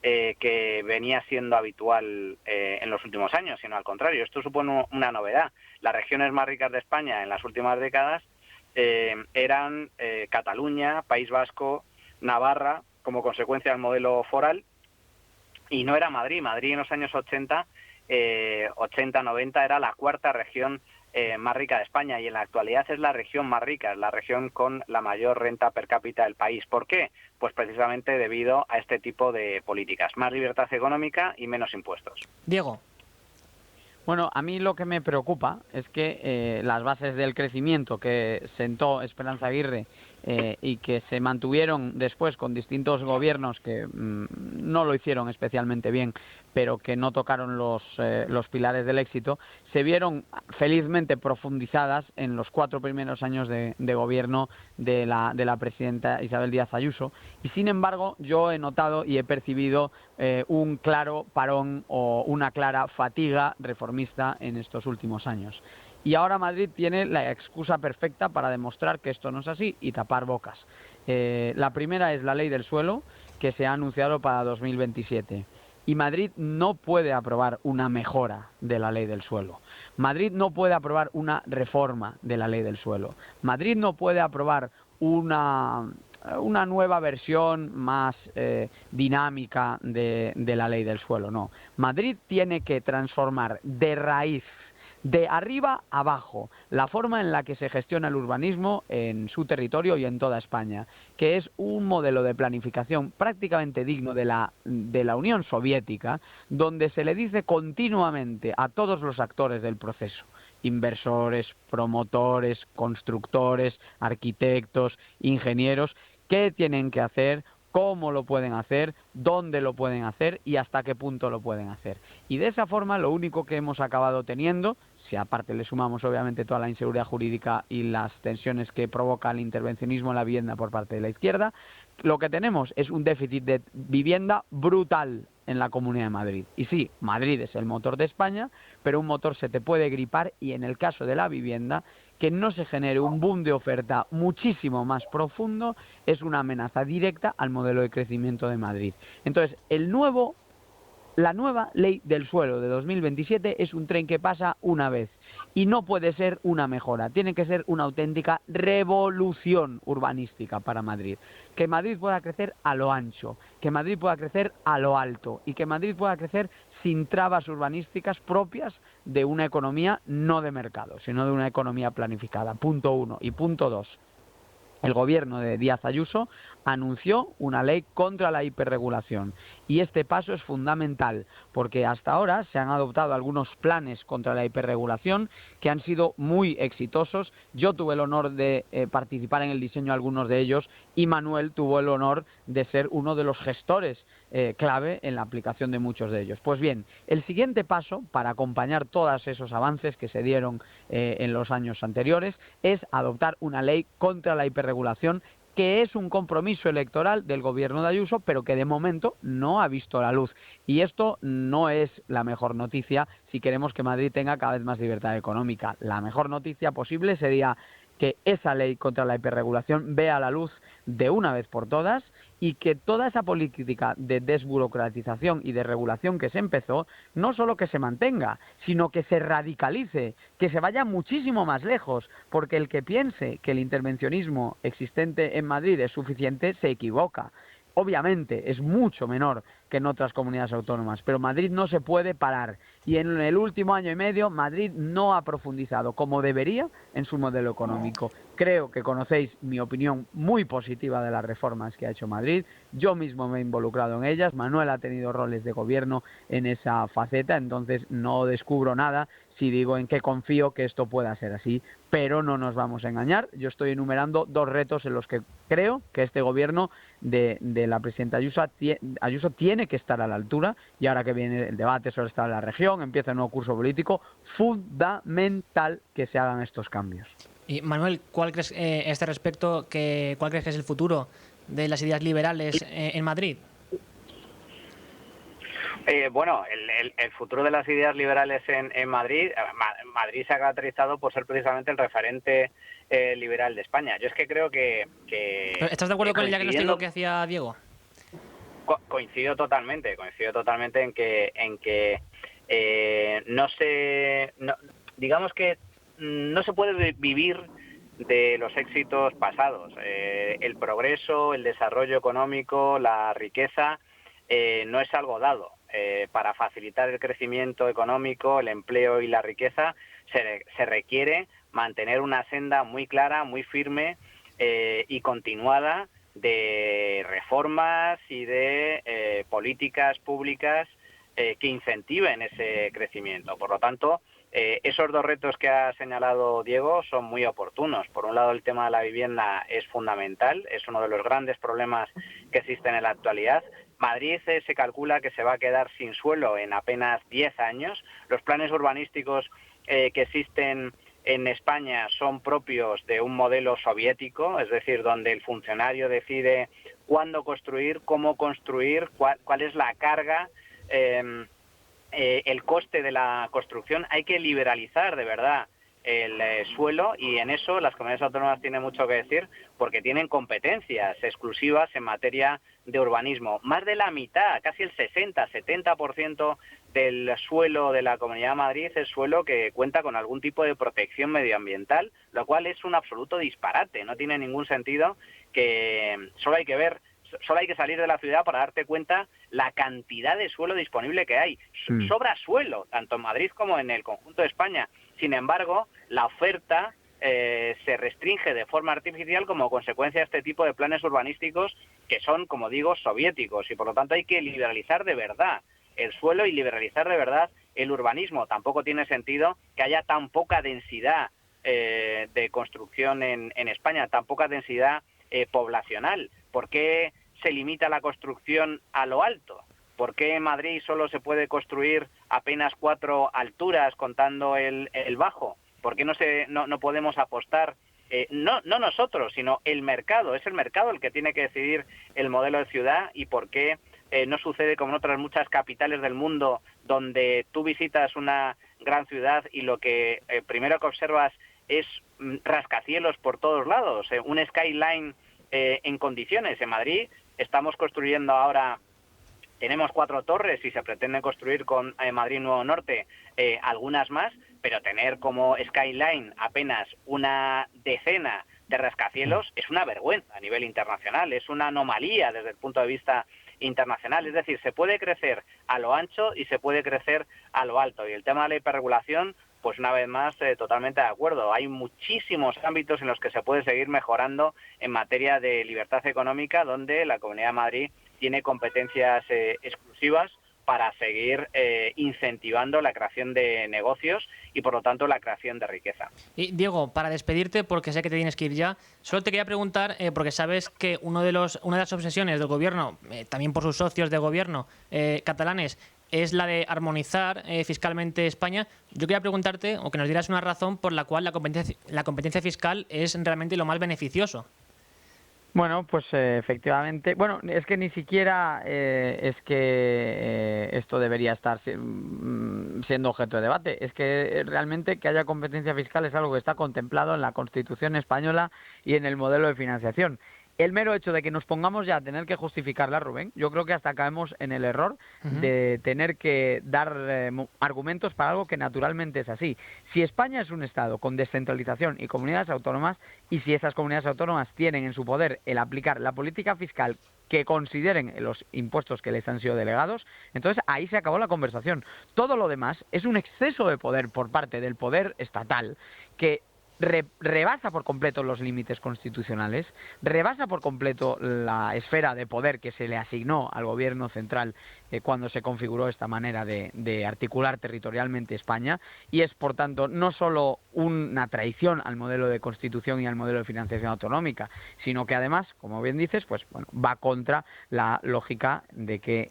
que venía siendo habitual en los últimos años, sino al contrario, esto supone una novedad. Las regiones más ricas de España en las últimas décadas eran Cataluña, País Vasco, Navarra, como consecuencia del modelo foral, y no era Madrid. Madrid en los años 80, 90 era la cuarta región más rica de España, y en la actualidad es la región más rica, es la región con la mayor renta per cápita del país. ¿Por qué? Pues precisamente debido a este tipo de políticas, más libertad económica y menos impuestos. Diego. Bueno, a mí lo que me preocupa es que las bases del crecimiento que sentó Esperanza Aguirre y que se mantuvieron después con distintos gobiernos que no lo hicieron especialmente bien, pero que no tocaron los pilares del éxito, se vieron felizmente profundizadas en los 4 primeros años de gobierno de la presidenta Isabel Díaz Ayuso, y sin embargo yo he notado y he percibido un claro parón o una clara fatiga reformista en estos últimos años. Y ahora Madrid tiene la excusa perfecta para demostrar que esto no es así y tapar bocas. La primera es la ley del suelo, que se ha anunciado para 2027. Y Madrid no puede aprobar una mejora de la ley del suelo. Madrid no puede aprobar una reforma de la ley del suelo. Madrid no puede aprobar una nueva versión más dinámica de la ley del suelo. No. Madrid tiene que transformar de raíz, de arriba abajo, la forma en la que se gestiona el urbanismo en su territorio y en toda España, que es un modelo de planificación prácticamente digno de la Unión Soviética, donde se le dice continuamente a todos los actores del proceso, inversores, promotores, constructores, arquitectos, ingenieros, qué tienen que hacer, cómo lo pueden hacer, dónde lo pueden hacer y hasta qué punto lo pueden hacer. Y de esa forma lo único que hemos acabado teniendo, si aparte le sumamos obviamente toda la inseguridad jurídica y las tensiones que provoca el intervencionismo en la vivienda por parte de la izquierda, lo que tenemos es un déficit de vivienda brutal en la Comunidad de Madrid. Y sí, Madrid es el motor de España, pero un motor se te puede gripar y en el caso de la vivienda, que no se genere un boom de oferta muchísimo más profundo es una amenaza directa al modelo de crecimiento de Madrid. Entonces, la nueva ley del suelo de 2027 es un tren que pasa una vez y no puede ser una mejora, tiene que ser una auténtica revolución urbanística para Madrid. Que Madrid pueda crecer a lo ancho, que Madrid pueda crecer a lo alto y que Madrid pueda crecer sin trabas urbanísticas propias de una economía no de mercado, sino de una economía planificada. Punto 1. Y punto 2. El gobierno de Díaz Ayuso anunció una ley contra la hiperregulación y este paso es fundamental porque hasta ahora se han adoptado algunos planes contra la hiperregulación que han sido muy exitosos. Yo tuve el honor de participar en el diseño de algunos de ellos y Manuel tuvo el honor de ser uno de los gestores clave en la aplicación de muchos de ellos. Pues bien, el siguiente paso para acompañar todos esos avances que se dieron en los años anteriores es adoptar una ley contra la hiperregulación que es un compromiso electoral del gobierno de Ayuso, pero que de momento no ha visto la luz. Y esto no es la mejor noticia si queremos que Madrid tenga cada vez más libertad económica. La mejor noticia posible sería que esa ley contra la hiperregulación vea la luz de una vez por todas y que toda esa política de desburocratización y de regulación que se empezó, no solo que se mantenga, sino que se radicalice, que se vaya muchísimo más lejos, porque el que piense que el intervencionismo existente en Madrid es suficiente se equivoca. Obviamente es mucho menor que en otras comunidades autónomas, pero Madrid no se puede parar y en el último año y medio Madrid no ha profundizado como debería en su modelo económico. Creo que conocéis mi opinión muy positiva de las reformas que ha hecho Madrid, yo mismo me he involucrado en ellas, Manuel ha tenido roles de gobierno en esa faceta, entonces no descubro nada si digo en que confío que esto pueda ser así, pero no nos vamos a engañar. Yo estoy enumerando 2 retos en los que creo que este gobierno de la presidenta Ayuso tiene que estar a la altura, y ahora que viene el debate sobre el estado de la región, empieza un nuevo curso político, fundamental que se hagan estos cambios. Y Manuel, ¿cuál crees este respecto, cuál crees que es el futuro de las ideas liberales en Madrid? Bueno, el futuro de las ideas liberales en Madrid, Madrid se ha caracterizado por ser precisamente el referente liberal de España. Yo es que creo que ¿Estás de acuerdo con el diagnóstico que hacía Diego? Coincido totalmente en que digamos que no se puede vivir de los éxitos pasados. El progreso, el desarrollo económico, la riqueza no es algo dado. para facilitar el crecimiento económico, el empleo y la riqueza, se requiere mantener una senda muy clara, muy firme y continuada de reformas y de políticas públicas que incentiven ese crecimiento. Por lo tanto, esos dos retos que ha señalado Diego son muy oportunos. Por un lado, el tema de la vivienda es fundamental, es uno de los grandes problemas que existen en la actualidad. Madrid se calcula que se va a quedar sin suelo en apenas 10 años. Los planes urbanísticos que existen en España son propios de un modelo soviético, es decir, donde el funcionario decide cuándo construir, cómo construir, cuál es la carga, el coste de la construcción. Hay que liberalizar de verdad el suelo, y en eso las comunidades autónomas tienen mucho que decir porque tienen competencias exclusivas en materia de urbanismo. Más de la mitad, casi el 60-70% del suelo de la Comunidad de Madrid es suelo que cuenta con algún tipo de protección medioambiental, lo cual es un absoluto disparate. No tiene ningún sentido, que solo hay que salir de la ciudad para darte cuenta la cantidad de suelo disponible que hay. Sobra suelo, tanto en Madrid como en el conjunto de España. Sin embargo, la oferta se restringe de forma artificial como consecuencia de este tipo de planes urbanísticos que son, como digo, soviéticos, y por lo tanto hay que liberalizar de verdad el suelo y liberalizar de verdad el urbanismo. Tampoco tiene sentido que haya tan poca densidad de construcción en España, tan poca densidad poblacional. ¿Por qué se limita la construcción a lo alto? ¿Por qué en Madrid solo se puede construir apenas 4 alturas contando el bajo? ¿Por qué no podemos apostar, no nosotros, sino el mercado? Es el mercado el que tiene que decidir el modelo de ciudad. ¿Y por qué no sucede como en otras muchas capitales del mundo, donde tú visitas una gran ciudad y lo que primero que observas es rascacielos por todos lados, un skyline en condiciones? En Madrid estamos construyendo ahora, tenemos 4 torres y se pretende construir con Madrid Nuevo Norte algunas más, pero tener como skyline apenas una decena de rascacielos es una vergüenza a nivel internacional, es una anomalía desde el punto de vista internacional. Es decir, se puede crecer a lo ancho y se puede crecer a lo alto. Y el tema de la hiperregulación, pues una vez más, totalmente de acuerdo. Hay muchísimos ámbitos en los que se puede seguir mejorando en materia de libertad económica, donde la Comunidad de Madrid tiene competencias exclusivas para seguir incentivando la creación de negocios y, por lo tanto, la creación de riqueza. Y Diego, para despedirte, porque sé que te tienes que ir ya, solo te quería preguntar, porque sabes que una de las obsesiones del gobierno, también por sus socios de gobierno catalanes, es la de armonizar fiscalmente España. Yo quería preguntarte, o que nos dieras una razón por la cual la competencia fiscal es realmente lo más beneficioso. Bueno, pues efectivamente, bueno, es que ni siquiera es que esto debería estar siendo objeto de debate. Es que realmente que haya competencia fiscal es algo que está contemplado en la Constitución española y en el modelo de financiación. El mero hecho de que nos pongamos ya a tener que justificarla, Rubén, yo creo que hasta caemos en el error de tener que dar argumentos para algo que naturalmente es así. Si España es un Estado con descentralización y comunidades autónomas, y si esas comunidades autónomas tienen en su poder el aplicar la política fiscal que consideren los impuestos que les han sido delegados, entonces ahí se acabó la conversación. Todo lo demás es un exceso de poder por parte del poder estatal que rebasa por completo los límites constitucionales, rebasa por completo la esfera de poder que se le asignó al gobierno central cuando se configuró esta manera de articular territorialmente España, y es, por tanto, no solo una traición al modelo de constitución y al modelo de financiación autonómica, sino que además, como bien dices, pues bueno, va contra la lógica de que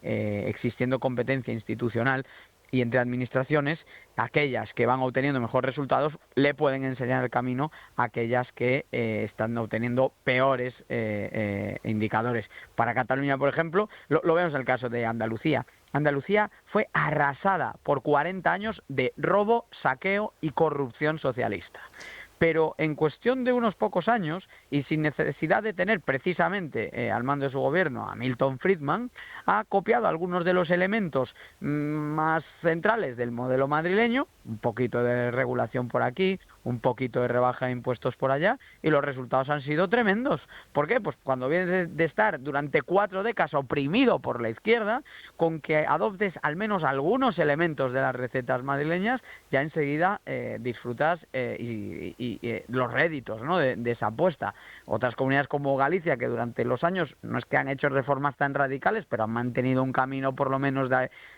existiendo competencia institucional y entre administraciones, aquellas que van obteniendo mejores resultados le pueden enseñar el camino a aquellas que están obteniendo peores indicadores. Para Cataluña, por ejemplo, lo vemos en el caso de Andalucía. Andalucía fue arrasada por 40 años de robo, saqueo y corrupción socialista. pero en cuestión de unos pocos años y sin necesidad de tener precisamente al mando de su gobierno a Milton Friedman, ha copiado algunos de los elementos más centrales del modelo madrileño, un poquito de regulación por aquí, un poquito de rebaja de impuestos por allá, y los resultados han sido tremendos. ¿Por qué? Pues cuando vienes de estar durante 4 décadas oprimido por la izquierda, con que adoptes al menos algunos elementos de las recetas madrileñas, ya enseguida disfrutas y los réditos, ¿no?, de esa apuesta. Otras comunidades como Galicia, que durante los años no es que han hecho reformas tan radicales, pero han mantenido un camino por lo menos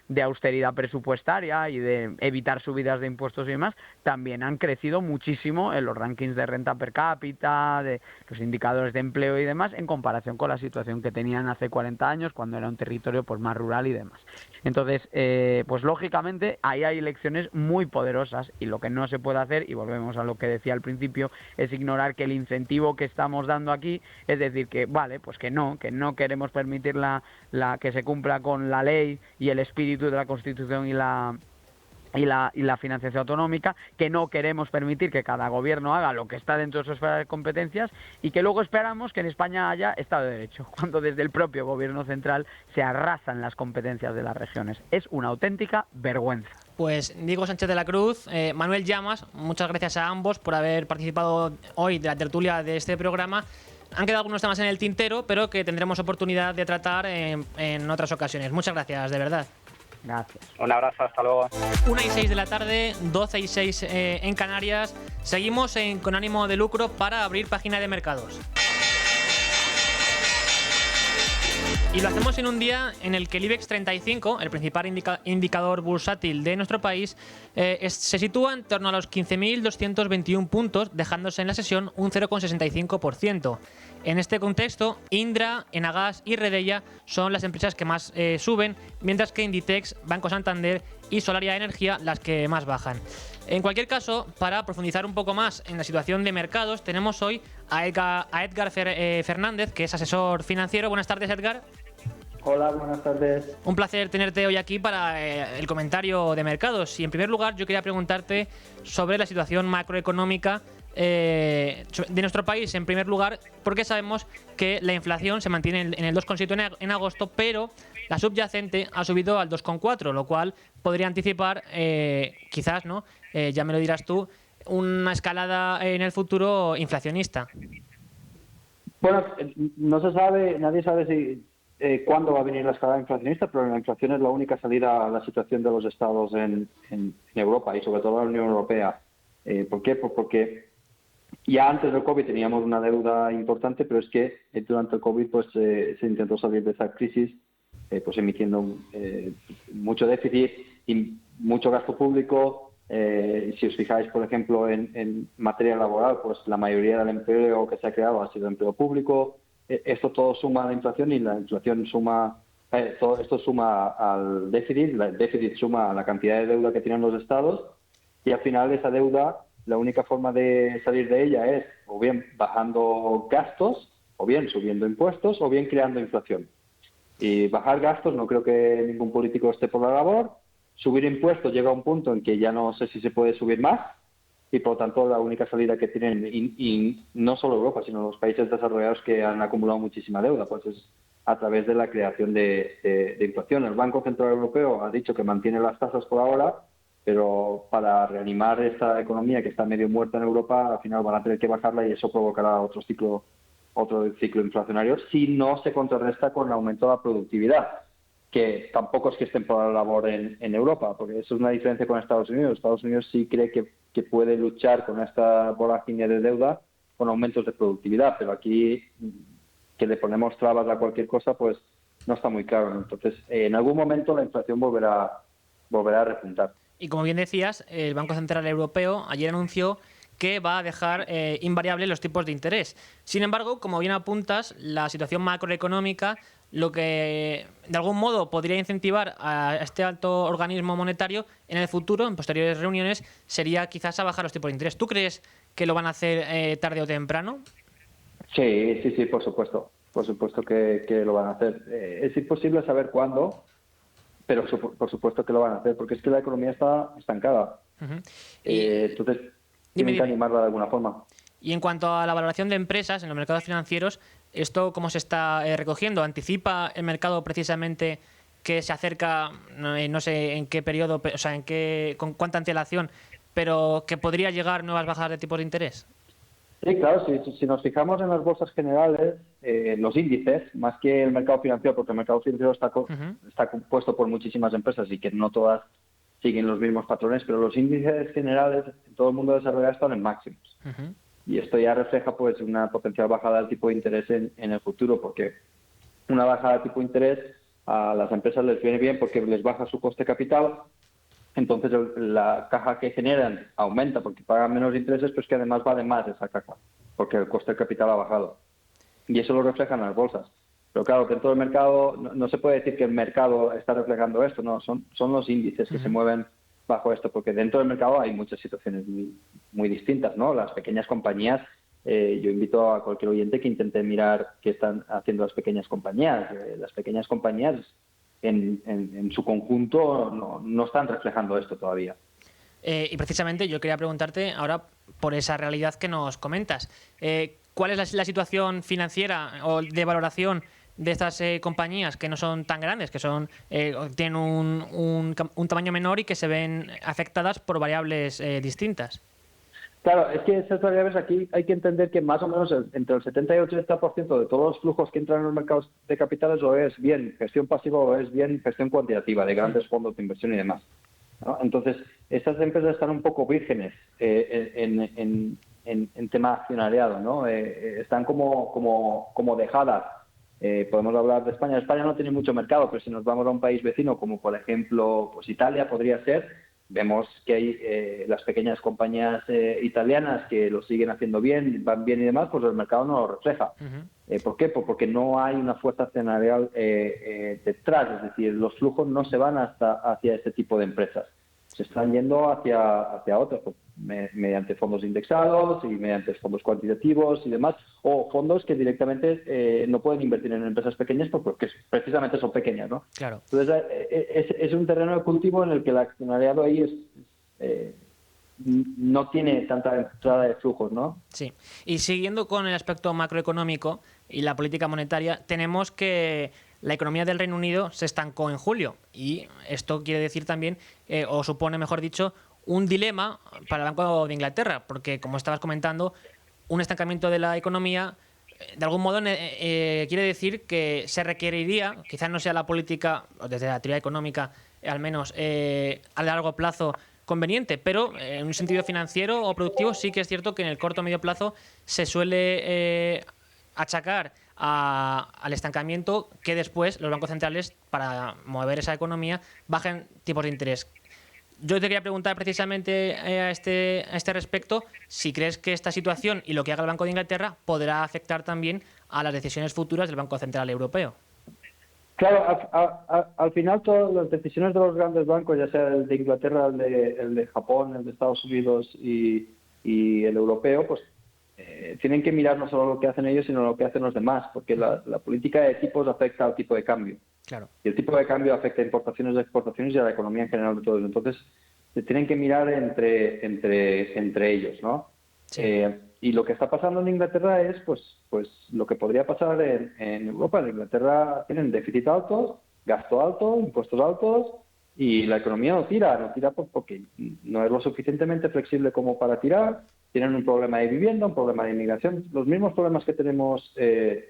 de austeridad presupuestaria y de evitar subidas de impuestos y demás, también han crecido muchísimo en los rankings de renta per cápita, de los indicadores de empleo y demás, en comparación con la situación que tenían hace 40 años, cuando era un territorio pues más rural y demás. Entonces, pues lógicamente ahí hay elecciones muy poderosas, y lo que no se puede hacer, y volvemos a lo que decía al principio, es ignorar que el incentivo que estamos dando aquí es decir que vale, pues que no queremos permitir la que se cumpla con la ley y el espíritu de la Constitución y la financiación autonómica, que no queremos permitir que cada gobierno haga lo que está dentro de su esfera de competencias, y que luego esperamos que en España haya Estado de Derecho, cuando desde el propio gobierno central se arrasan las competencias de las regiones. Es una auténtica vergüenza. Pues Diego Sánchez de la Cruz, Manuel Llamas, muchas gracias a ambos por haber participado hoy de la tertulia de este programa. Han quedado algunos temas en el tintero, pero que tendremos oportunidad de tratar en otras ocasiones. Muchas gracias, de verdad. Gracias. Un abrazo, hasta luego. 1:06 de la tarde, 12:06 en Canarias. Seguimos con ánimo de lucro para abrir página de mercados. Y lo hacemos en un día en el que el IBEX 35, el principal indicador bursátil de nuestro país, se sitúa en torno a los 15.221 puntos, dejándose en la sesión un 0,65%. En este contexto, Indra, Enagas y Redeia son las empresas que más suben, mientras que Inditex, Banco Santander y Solaria Energía las que más bajan. En cualquier caso, para profundizar un poco más en la situación de mercados, tenemos hoy a Edgar Fernández, que es asesor financiero. Buenas tardes, Edgar. Hola, buenas tardes. Un placer tenerte hoy aquí para el comentario de mercados. Y en primer lugar, yo quería preguntarte sobre la situación macroeconómica de nuestro país. En primer lugar, porque sabemos que la inflación se mantiene en el 2,7 en agosto, pero la subyacente ha subido al 2,4, lo cual podría anticipar, quizás, ¿no? Ya me lo dirás tú, una escalada en el futuro inflacionista. Bueno, no se sabe, nadie sabe si cuándo va a venir la escalada inflacionista, pero la inflación es la única salida a la situación de los estados en Europa y sobre todo en la Unión Europea. ¿Por qué? Pues porque ya antes del COVID teníamos una deuda importante, pero es que durante el COVID pues se intentó salir de esa crisis pues emitiendo mucho déficit y mucho gasto público. Si os fijáis, por ejemplo, en materia laboral, pues la mayoría del empleo que se ha creado ha sido empleo público. Esto todo suma a la inflación y la inflación suma, todo esto suma al déficit, el déficit suma a la cantidad de deuda que tienen los estados, y al final esa deuda, la única forma de salir de ella es o bien bajando gastos, o bien subiendo impuestos, o bien creando inflación. Y bajar gastos no creo que ningún político esté por la labor. Subir impuestos llega a un punto en que ya no sé si se puede subir más, y por lo tanto la única salida que tienen, y no solo Europa, sino los países desarrollados que han acumulado muchísima deuda, pues es a través de la creación de inflación. El Banco Central Europeo ha dicho que mantiene las tasas por ahora, pero para reanimar esta economía que está medio muerta en Europa, al final van a tener que bajarla, y eso provocará otro ciclo inflacionario si no se contrarresta con el aumento de la productividad, que tampoco es que estén por la labor en Europa, porque eso es una diferencia con Estados Unidos. Estados Unidos sí cree que puede luchar con esta vorágine de deuda con aumentos de productividad, pero aquí que le ponemos trabas a cualquier cosa, pues no está muy claro. Entonces, en algún momento la inflación volverá a repuntar. Y como bien decías, el Banco Central Europeo ayer anunció que va a dejar invariables los tipos de interés. Sin embargo, como bien apuntas, la situación macroeconómica, lo que de algún modo podría incentivar a este alto organismo monetario en el futuro, en posteriores reuniones, sería quizás a bajar los tipos de interés. ¿Tú crees que lo van a hacer tarde o temprano? Sí, por supuesto. Por supuesto que lo van a hacer. Es imposible saber cuándo, pero por supuesto que lo van a hacer, porque es que la economía está estancada. Uh-huh. Entonces, tienen que animarla de alguna forma. Y en cuanto a la valoración de empresas en los mercados financieros, ¿esto cómo se está recogiendo? ¿Anticipa el mercado precisamente que se acerca, no sé en qué periodo, o sea, con cuánta antelación, pero que podría llegar nuevas bajadas de tipos de interés? Sí, claro, si nos fijamos en las bolsas generales, los índices, más que el mercado financiero, porque el mercado financiero está compuesto por muchísimas empresas y que no todas siguen los mismos patrones, pero los índices generales en todo el mundo desarrollado están en máximos. Y esto ya refleja pues una potencial bajada del tipo de interés en el futuro, porque una bajada del tipo de interés a las empresas les viene bien porque les baja su coste de capital. Entonces la caja que generan aumenta porque pagan menos intereses, pero es que además vale más esa caja, porque el coste del capital ha bajado. Y eso lo reflejan las bolsas. Pero claro, dentro del mercado no se puede decir que el mercado está reflejando esto, no, son los índices que se mueven bajo esto, porque dentro del mercado hay muchas situaciones muy distintas, ¿no? Las pequeñas compañías, yo invito a cualquier oyente que intente mirar qué están haciendo las pequeñas compañías. Las pequeñas compañías en su conjunto no están reflejando esto todavía. Y precisamente yo quería preguntarte ahora por esa realidad que nos comentas. ¿Cuál es la situación financiera o de valoración de estas compañías que no son tan grandes, que tienen un tamaño menor y que se ven afectadas por variables distintas? Claro, es que esas variables aquí hay que entender que más o menos entre el 70 y el 80% de todos los flujos que entran en los mercados de capitales o es bien gestión pasiva o es bien gestión cuantitativa de grandes fondos de inversión y demás, ¿no? Entonces, estas empresas están un poco vírgenes en tema accionariado, ¿no? Están como dejadas. Podemos hablar de España. España no tiene mucho mercado, pero si nos vamos a un país vecino, como por ejemplo pues Italia podría ser, vemos que hay las pequeñas compañías italianas que lo siguen haciendo bien, van bien y demás, pues el mercado no lo refleja. ¿Por qué? Pues porque no hay una fuerza accionarial detrás, es decir, los flujos no se van hacia este tipo de empresas. Se están yendo hacia otras, pues, mediante fondos indexados y mediante fondos cuantitativos y demás, o fondos que directamente no pueden invertir en empresas pequeñas porque precisamente son pequeñas, ¿no? Claro. Entonces es un terreno de cultivo en el que el accionariado ahí no tiene tanta entrada de flujos, ¿no? Sí. Y siguiendo con el aspecto macroeconómico y la política monetaria, tenemos que la economía del Reino Unido se estancó en julio y esto quiere decir también, o supone, mejor dicho, un dilema para el Banco de Inglaterra, porque, como estabas comentando, un estancamiento de la economía, de algún modo, quiere decir que se requeriría, quizás no sea la política, o desde la teoría económica, al menos a largo plazo, conveniente, pero en un sentido financiero o productivo sí que es cierto que en el corto o medio plazo se suele achacar al estancamiento que después los bancos centrales, para mover esa economía, bajen tipos de interés. Yo te quería preguntar precisamente a este respecto si crees que esta situación y lo que haga el Banco de Inglaterra podrá afectar también a las decisiones futuras del Banco Central Europeo. Claro, al final todas las decisiones de los grandes bancos, ya sea el de Inglaterra, el de Japón, el de Estados Unidos y el europeo, pues tienen que mirar no solo lo que hacen ellos, sino lo que hacen los demás, porque la política de tipos afecta al tipo de cambio. Claro. Y el tipo de cambio afecta a importaciones y exportaciones y a la economía en general de todos. Entonces, se tienen que mirar entre ellos, ¿no? Sí. Y lo que está pasando en Inglaterra es pues lo que podría pasar en Europa. En Inglaterra tienen déficit alto, gasto alto, impuestos altos y la economía no tira porque no es lo suficientemente flexible como para tirar. Tienen un problema de vivienda, un problema de inmigración, los mismos problemas que tenemos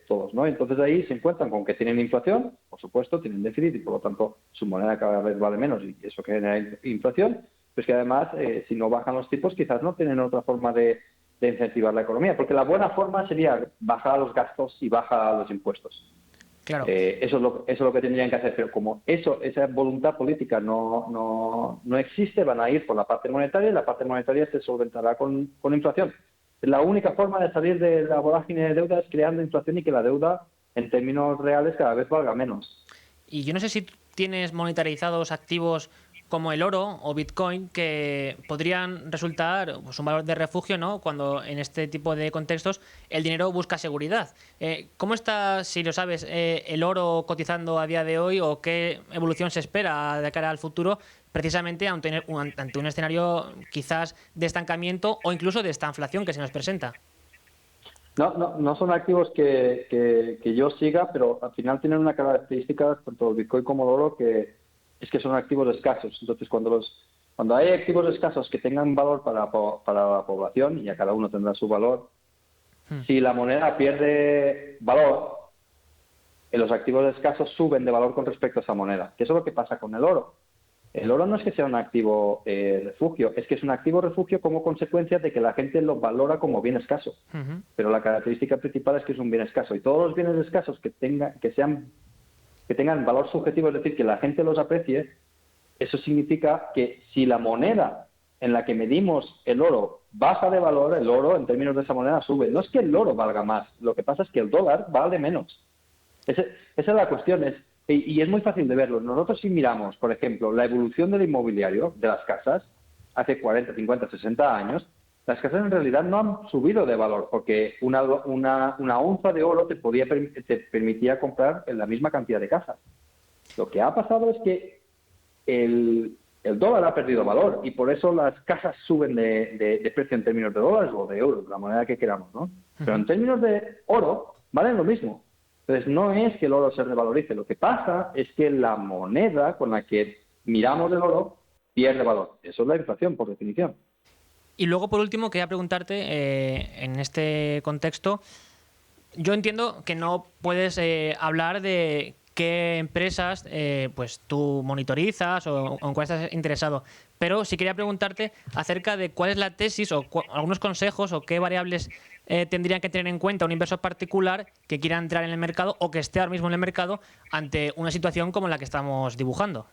todos, ¿no? Entonces ahí se encuentran con que tienen inflación, por supuesto, tienen déficit y por lo tanto su moneda cada vez vale menos y eso genera inflación, pero es que además si no bajan los tipos quizás no tienen otra forma de incentivar la economía, porque la buena forma sería bajar los gastos y bajar los impuestos. Claro. Eso es lo que tendrían que hacer, pero como esa voluntad política no existe, van a ir por la parte monetaria y la parte monetaria se solventará con inflación. La única forma de salir de la vorágine de deuda es creando inflación y que la deuda en términos reales cada vez valga menos. Y yo no sé si tienes monetarizados activos como el oro o Bitcoin, que podrían resultar pues, un valor de refugio, ¿no?, cuando en este tipo de contextos el dinero busca seguridad. ¿Cómo está, si lo sabes, el oro cotizando a día de hoy, o qué evolución se espera de cara al futuro, precisamente ante un escenario quizás de estancamiento o incluso de esta inflación que se nos presenta? No son activos que yo siga, pero al final tienen una característica, tanto el Bitcoin como el oro, que es que son activos escasos. Entonces, cuando hay activos escasos que tengan valor para la población, y a cada uno tendrá su valor, si la moneda pierde valor, los activos escasos suben de valor con respecto a esa moneda. ¿Qué es lo que pasa con el oro? El oro no es que sea un activo refugio, es que es un activo refugio como consecuencia de que la gente lo valora como bien escaso. Pero la característica principal es que es un bien escaso. Y todos los bienes escasos que tengan valor subjetivo, es decir, que la gente los aprecie, eso significa que si la moneda en la que medimos el oro baja de valor, el oro en términos de esa moneda sube. No es que el oro valga más, lo que pasa es que el dólar vale menos. Esa es la cuestión. Y es muy fácil de verlo. Nosotros si miramos, por ejemplo, la evolución del inmobiliario, de las casas, hace 40, 50, 60 años, las casas en realidad no han subido de valor, porque una onza de oro te permitía comprar la misma cantidad de casas. Lo que ha pasado es que el dólar ha perdido valor y por eso las casas suben de precio en términos de dólares o de euros, la moneda que queramos, ¿no? Pero en términos de oro, valen lo mismo. Entonces, no es que el oro se revalorice. Lo que pasa es que la moneda con la que miramos el oro pierde valor. Eso es la inflación, por definición. Y luego, por último, quería preguntarte, en este contexto, yo entiendo que no puedes hablar de qué empresas pues tú monitorizas o en cuál estás interesado, pero sí quería preguntarte acerca de cuál es la tesis o algunos consejos o qué variables tendrían que tener en cuenta un inversor particular que quiera entrar en el mercado o que esté ahora mismo en el mercado ante una situación como la que estamos dibujando.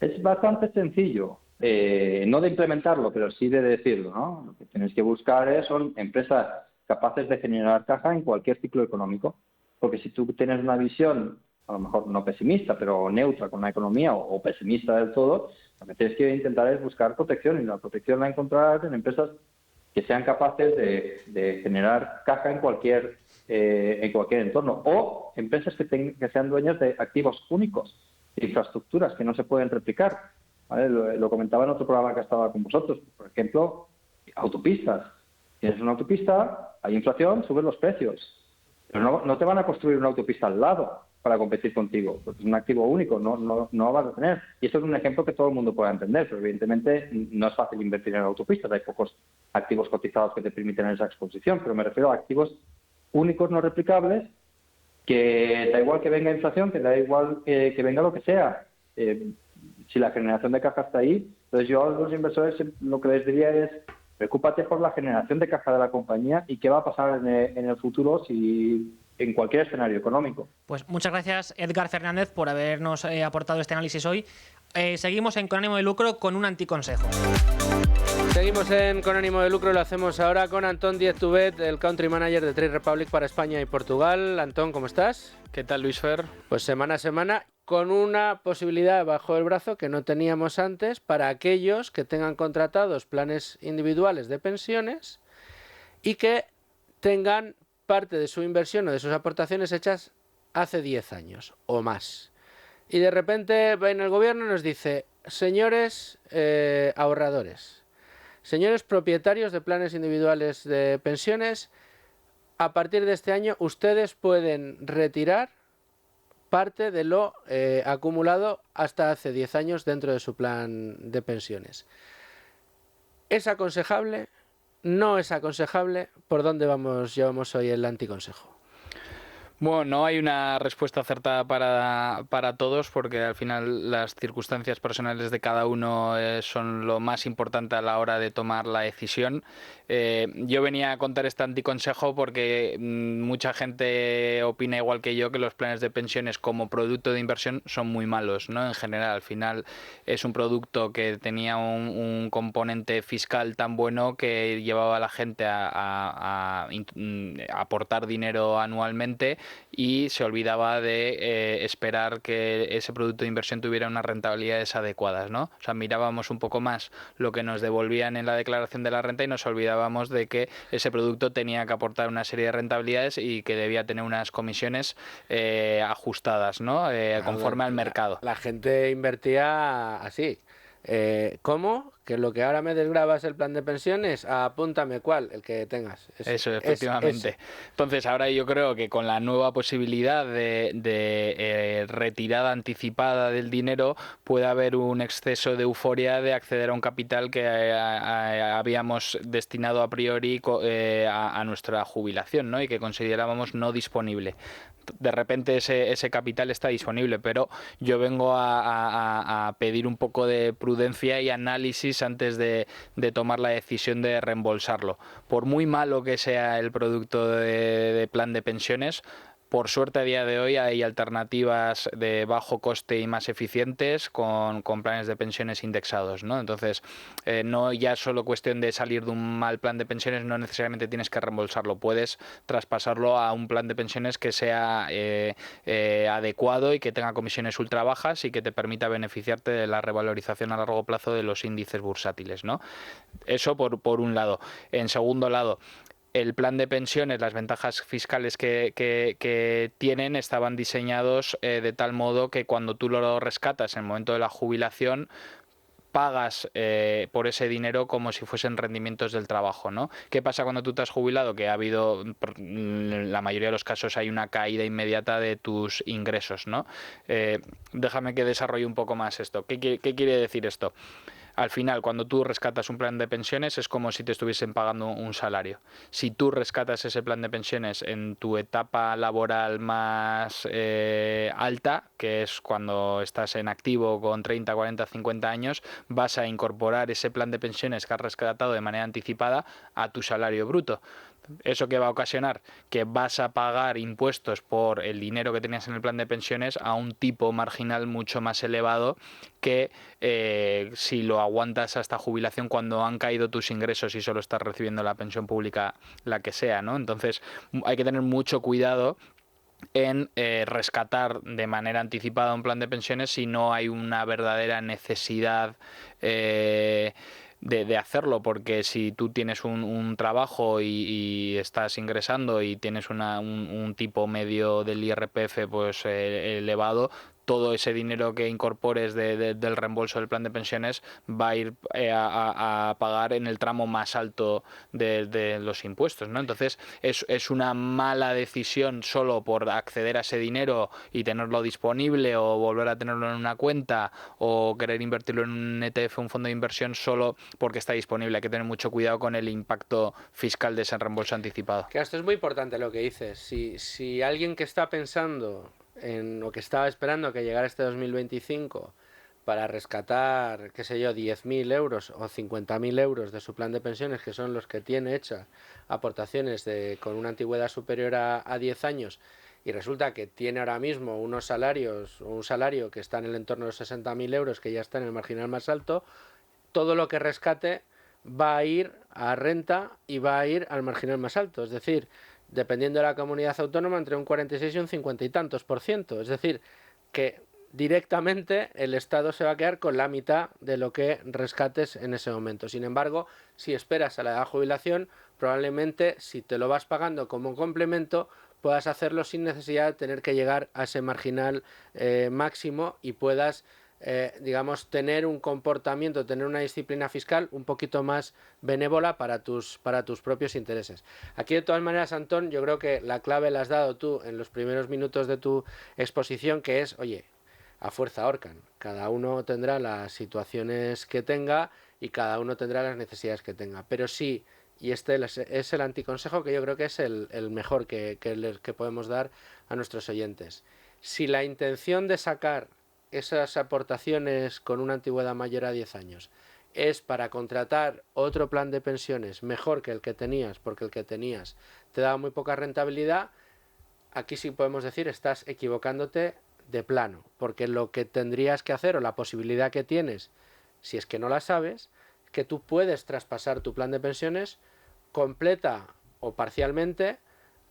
Es bastante sencillo, no de implementarlo, pero sí de decirlo, ¿no? Lo que tienes que buscar son empresas capaces de generar caja en cualquier ciclo económico, porque si tú tienes una visión, a lo mejor no pesimista, pero neutra con la economía o pesimista del todo, lo que tienes que intentar es buscar protección, y la protección la encontrarás en empresas que sean capaces de generar caja en cualquier entorno, o empresas que sean dueñas de activos únicos, de infraestructuras que no se pueden replicar, ¿vale? Lo comentaba en otro programa que estaba con vosotros, por ejemplo, autopistas. Tienes una autopista, hay inflación, suben los precios, pero no te van a construir una autopista al lado para competir contigo, porque es un activo único, no vas a tener. Y esto es un ejemplo que todo el mundo pueda entender, pero evidentemente no es fácil invertir en autopistas, hay pocos activos cotizados que te permiten esa exposición, pero me refiero a activos únicos, no replicables, que da igual que venga inflación, que da igual que venga lo que sea. Si la generación de caja está ahí, entonces yo a los inversores lo que les diría es: preocúpate por la generación de caja de la compañía y qué va a pasar en el futuro en cualquier escenario económico. Pues muchas gracias, Edgar Fernández, por habernos aportado este análisis hoy. Seguimos en Con ánimo de lucro con un anticonsejo. Seguimos en Con ánimo de lucro y lo hacemos ahora con Antón Díez-Tubet, el Country Manager de Trade Republic para España y Portugal. Antón, ¿cómo estás? ¿Qué tal, Luis Fer? Pues semana a semana, con una posibilidad bajo el brazo que no teníamos antes para aquellos que tengan contratados planes individuales de pensiones y que tengan parte de su inversión o de sus aportaciones hechas hace 10 años o más. Y de repente viene el gobierno y nos dice: señores ahorradores, señores propietarios de planes individuales de pensiones, a partir de este año ustedes pueden retirar parte de lo acumulado hasta hace 10 años dentro de su plan de pensiones. ¿Es aconsejable? ¿No es aconsejable? ¿Por dónde llevamos hoy el anticonsejo? Bueno, no hay una respuesta acertada para todos, porque al final las circunstancias personales de cada uno son lo más importante a la hora de tomar la decisión. Yo venía a contar este anticonsejo porque mucha gente opina igual que yo que los planes de pensiones como producto de inversión son muy malos, ¿no? En general, al final es un producto que tenía un componente fiscal tan bueno que llevaba a la gente a aportar dinero anualmente, y se olvidaba de esperar que ese producto de inversión tuviera unas rentabilidades adecuadas, ¿no? O sea, mirábamos un poco más lo que nos devolvían en la declaración de la renta y nos olvidábamos de que ese producto tenía que aportar una serie de rentabilidades y que debía tener unas comisiones ajustadas, ¿no? Conforme al mercado. La gente invertía así. ¿Cómo? Que lo que ahora me desgrava es el plan de pensiones. Apúntame cuál, el que tengas. Eso, efectivamente. Entonces, ahora yo creo que con la nueva posibilidad de retirada anticipada del dinero, puede haber un exceso de euforia de acceder a un capital que habíamos destinado a priori a nuestra jubilación, ¿no? Y que considerábamos no disponible. De repente ese capital está disponible, pero yo vengo a pedir un poco de prudencia y análisis antes de tomar la decisión de reembolsarlo. Por muy malo que sea el producto de plan de pensiones, por suerte a día de hoy hay alternativas de bajo coste y más eficientes con planes de pensiones indexados, ¿no? Entonces, no ya solo cuestión de salir de un mal plan de pensiones, no necesariamente tienes que reembolsarlo, puedes traspasarlo a un plan de pensiones que sea adecuado y que tenga comisiones ultra bajas y que te permita beneficiarte de la revalorización a largo plazo de los índices bursátiles, ¿no? Eso por un lado. En segundo lado, el plan de pensiones, las ventajas fiscales que tienen estaban diseñados de tal modo que cuando tú lo rescatas en el momento de la jubilación, pagas por ese dinero como si fuesen rendimientos del trabajo, ¿no? ¿Qué pasa cuando tú te has jubilado? Que ha habido, en la mayoría de los casos, hay una caída inmediata de tus ingresos, ¿no? Déjame que desarrolle un poco más esto. ¿Qué quiere decir esto? Al final, cuando tú rescatas un plan de pensiones es como si te estuviesen pagando un salario. Si tú rescatas ese plan de pensiones en tu etapa laboral más alta, que es cuando estás en activo con 30, 40, 50 años, vas a incorporar ese plan de pensiones que has rescatado de manera anticipada a tu salario bruto. ¿Eso qué va a ocasionar? Que vas a pagar impuestos por el dinero que tenías en el plan de pensiones a un tipo marginal mucho más elevado que si lo aguantas hasta jubilación cuando han caído tus ingresos y solo estás recibiendo la pensión pública, la que sea, ¿no? Entonces hay que tener mucho cuidado en rescatar de manera anticipada un plan de pensiones si no hay una verdadera necesidad de hacerlo, porque si tú tienes un trabajo y estás ingresando y tienes un tipo medio del IRPF pues elevado, todo ese dinero que incorpores del reembolso del plan de pensiones va a ir a pagar en el tramo más alto de los impuestos, ¿no? Entonces es una mala decisión solo por acceder a ese dinero y tenerlo disponible o volver a tenerlo en una cuenta o querer invertirlo en un ETF, un fondo de inversión, solo porque está disponible. Hay que tener mucho cuidado con el impacto fiscal de ese reembolso anticipado. Que esto es muy importante lo que dices. Si alguien que está pensando o que estaba esperando que llegara este 2025 para rescatar, qué sé yo, 10.000 euros o 50.000 euros de su plan de pensiones, que son los que tiene hechas aportaciones con una antigüedad superior a 10 años, y resulta que tiene ahora mismo un salario que está en el entorno de los 60.000 euros, que ya está en el marginal más alto, todo lo que rescate va a ir a renta y va a ir al marginal más alto. Es decir, dependiendo de la comunidad autónoma, entre un 46 y un 50 y tantos %. Es decir, que directamente el Estado se va a quedar con la mitad de lo que rescates en ese momento. Sin embargo, si esperas a la edad de jubilación, probablemente si te lo vas pagando como un complemento, puedas hacerlo sin necesidad de tener que llegar a ese marginal máximo y puedas digamos, tener un comportamiento, tener una disciplina fiscal un poquito más benévola para tus propios intereses. Aquí, de todas maneras, Antón, yo creo que la clave la has dado tú en los primeros minutos de tu exposición, que es, oye, a fuerza ahorcan. Cada uno tendrá las situaciones que tenga y cada uno tendrá las necesidades que tenga. Pero sí, y este es el anticonsejo que yo creo que es el mejor que podemos dar a nuestros oyentes. Si la intención de sacar esas aportaciones con una antigüedad mayor a 10 años es para contratar otro plan de pensiones mejor que el que tenías, porque el que tenías te daba muy poca rentabilidad, aquí sí podemos decir estás equivocándote de plano, porque lo que tendrías que hacer o la posibilidad que tienes, si es que no la sabes, que tú puedes traspasar tu plan de pensiones completa o parcialmente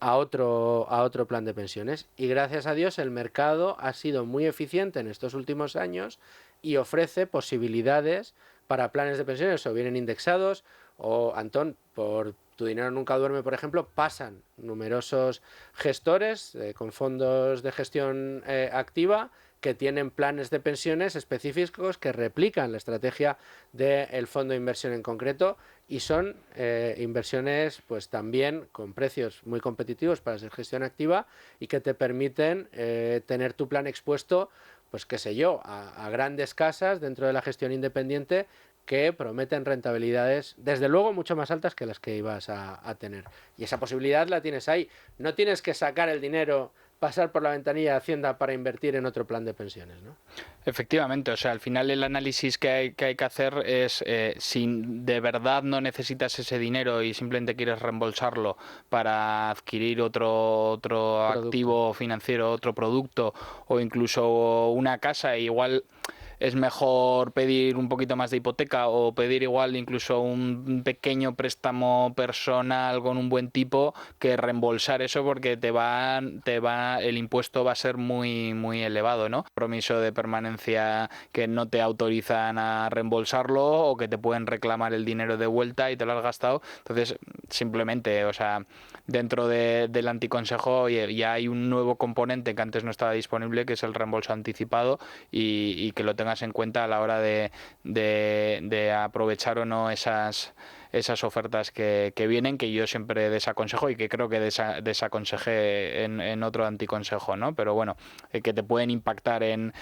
a otro plan de pensiones. Y gracias a Dios el mercado ha sido muy eficiente en estos últimos años y ofrece posibilidades para planes de pensiones o vienen indexados o, Antón, por Tu Dinero Nunca Duerme, por ejemplo, pasan numerosos gestores con fondos de gestión activa que tienen planes de pensiones específicos que replican la estrategia del fondo de inversión en concreto y son inversiones pues también con precios muy competitivos para ser gestión activa y que te permiten tener tu plan expuesto, pues qué sé yo, a grandes casas dentro de la gestión independiente que prometen rentabilidades, desde luego, mucho más altas que las que ibas a tener. Y esa posibilidad la tienes ahí. No tienes que sacar el dinero, pasar por la ventanilla de Hacienda para invertir en otro plan de pensiones, ¿no? Efectivamente, o sea, al final el análisis que hay que hacer es si de verdad no necesitas ese dinero y simplemente quieres reembolsarlo para adquirir otro activo financiero, otro producto o incluso una casa, igual es mejor pedir un poquito más de hipoteca o pedir igual incluso un pequeño préstamo personal con un buen tipo que reembolsar eso, porque el impuesto va a ser muy muy elevado, ¿no? Compromiso de permanencia que no te autorizan a reembolsarlo o que te pueden reclamar el dinero de vuelta y te lo has gastado. Entonces, simplemente, o sea, dentro del anticonsejo ya hay un nuevo componente que antes no estaba disponible, que es el reembolso anticipado y que lo tengas en cuenta a la hora de aprovechar o no esas ofertas que vienen, que yo siempre desaconsejo y que creo que desaconsejé en otro anticonsejo, ¿no? Pero bueno, que te pueden impactar en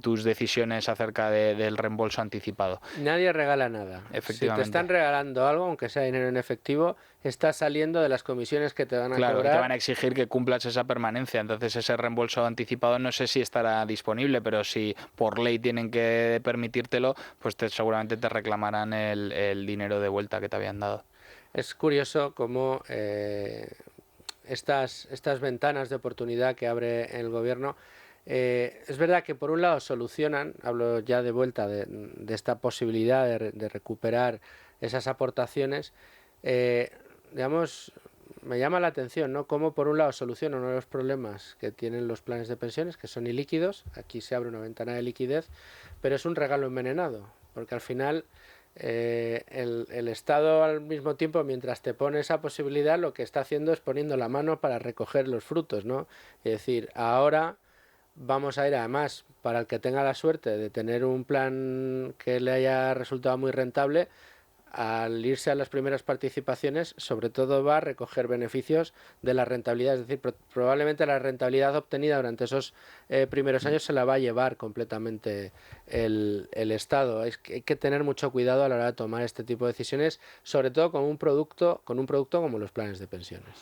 tus decisiones acerca del reembolso anticipado. Nadie regala nada. Efectivamente. Si te están regalando algo, aunque sea dinero en efectivo, está saliendo de las comisiones que te van a cobrar. Claro, te van a exigir que cumplas esa permanencia. Entonces ese reembolso anticipado no sé si estará disponible, pero si por ley tienen que permitírtelo, pues seguramente te reclamarán el dinero de vuelta que te habían dado. Es curioso cómo estas ventanas de oportunidad que abre el gobierno, es verdad que por un lado solucionan, hablo ya de vuelta de esta posibilidad de recuperar esas aportaciones, digamos, me llama la atención, ¿no? Cómo por un lado soluciona uno de los problemas que tienen los planes de pensiones, que son ilíquidos. Aquí se abre una ventana de liquidez, pero es un regalo envenenado, porque al final el Estado al mismo tiempo, mientras te pone esa posibilidad, lo que está haciendo es poniendo la mano para recoger los frutos, ¿no? Es decir, ahora vamos a ir, además, para el que tenga la suerte de tener un plan que le haya resultado muy rentable, al irse a las primeras participaciones, sobre todo va a recoger beneficios de la rentabilidad, es decir, probablemente la rentabilidad obtenida durante esos primeros años se la va a llevar completamente el Estado. Hay que tener mucho cuidado a la hora de tomar este tipo de decisiones, sobre todo con un producto como los planes de pensiones.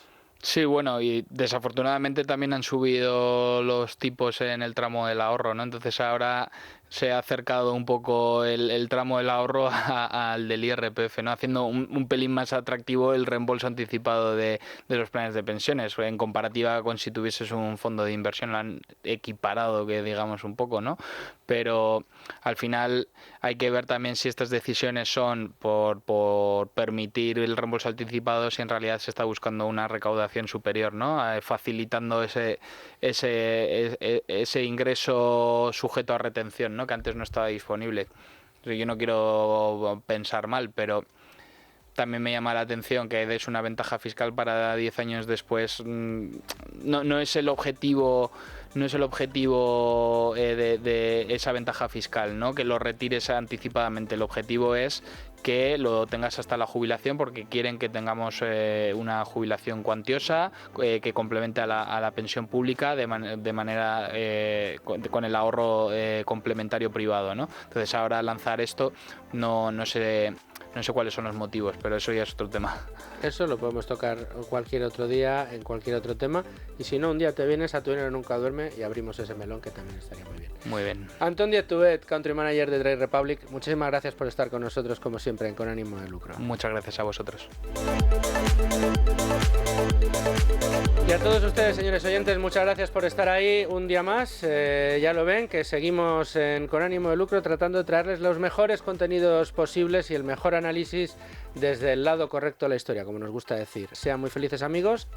Sí, bueno, y desafortunadamente también han subido los tipos en el tramo del ahorro, ¿no? Entonces ahora se ha acercado un poco el tramo del ahorro al del IRPF, ¿no? Haciendo un pelín más atractivo el reembolso anticipado de los planes de pensiones. En comparativa con si tuvieses un fondo de inversión, lo han equiparado, que digamos un poco, ¿no? Pero al final hay que ver también si estas decisiones son por permitir el reembolso anticipado, si en realidad se está buscando una recaudación superior, ¿no? Facilitando ese ingreso sujeto a retención, ¿no? Que antes no estaba disponible. Yo no quiero pensar mal, pero también me llama la atención que des una ventaja fiscal para 10 años después. No es el objetivo, de esa ventaja fiscal, ¿no? Que lo retires anticipadamente. El objetivo es que lo tengas hasta la jubilación, porque quieren que tengamos una jubilación cuantiosa que complemente a la pensión pública de manera con el ahorro complementario privado, ¿no? Entonces ahora lanzar esto no sé cuáles son los motivos, pero eso ya es otro tema. Eso lo podemos tocar cualquier otro día, en cualquier otro tema. Y si no, un día te vienes a Tu Dinero Nunca Duerme y abrimos ese melón, que también estaría muy bien. Muy bien. Antón Díaz-Tubet, Country Manager de Trade Republic, muchísimas gracias por estar con nosotros, como siempre, en Con Ánimo de Lucro. Muchas gracias a vosotros. Y a todos ustedes, señores oyentes, muchas gracias por estar ahí un día más. Ya lo ven, que seguimos Con Ánimo de Lucro tratando de traerles los mejores contenidos posibles y el mejor análisis desde el lado correcto de la historia, como nos gusta decir. Sean muy felices, amigos.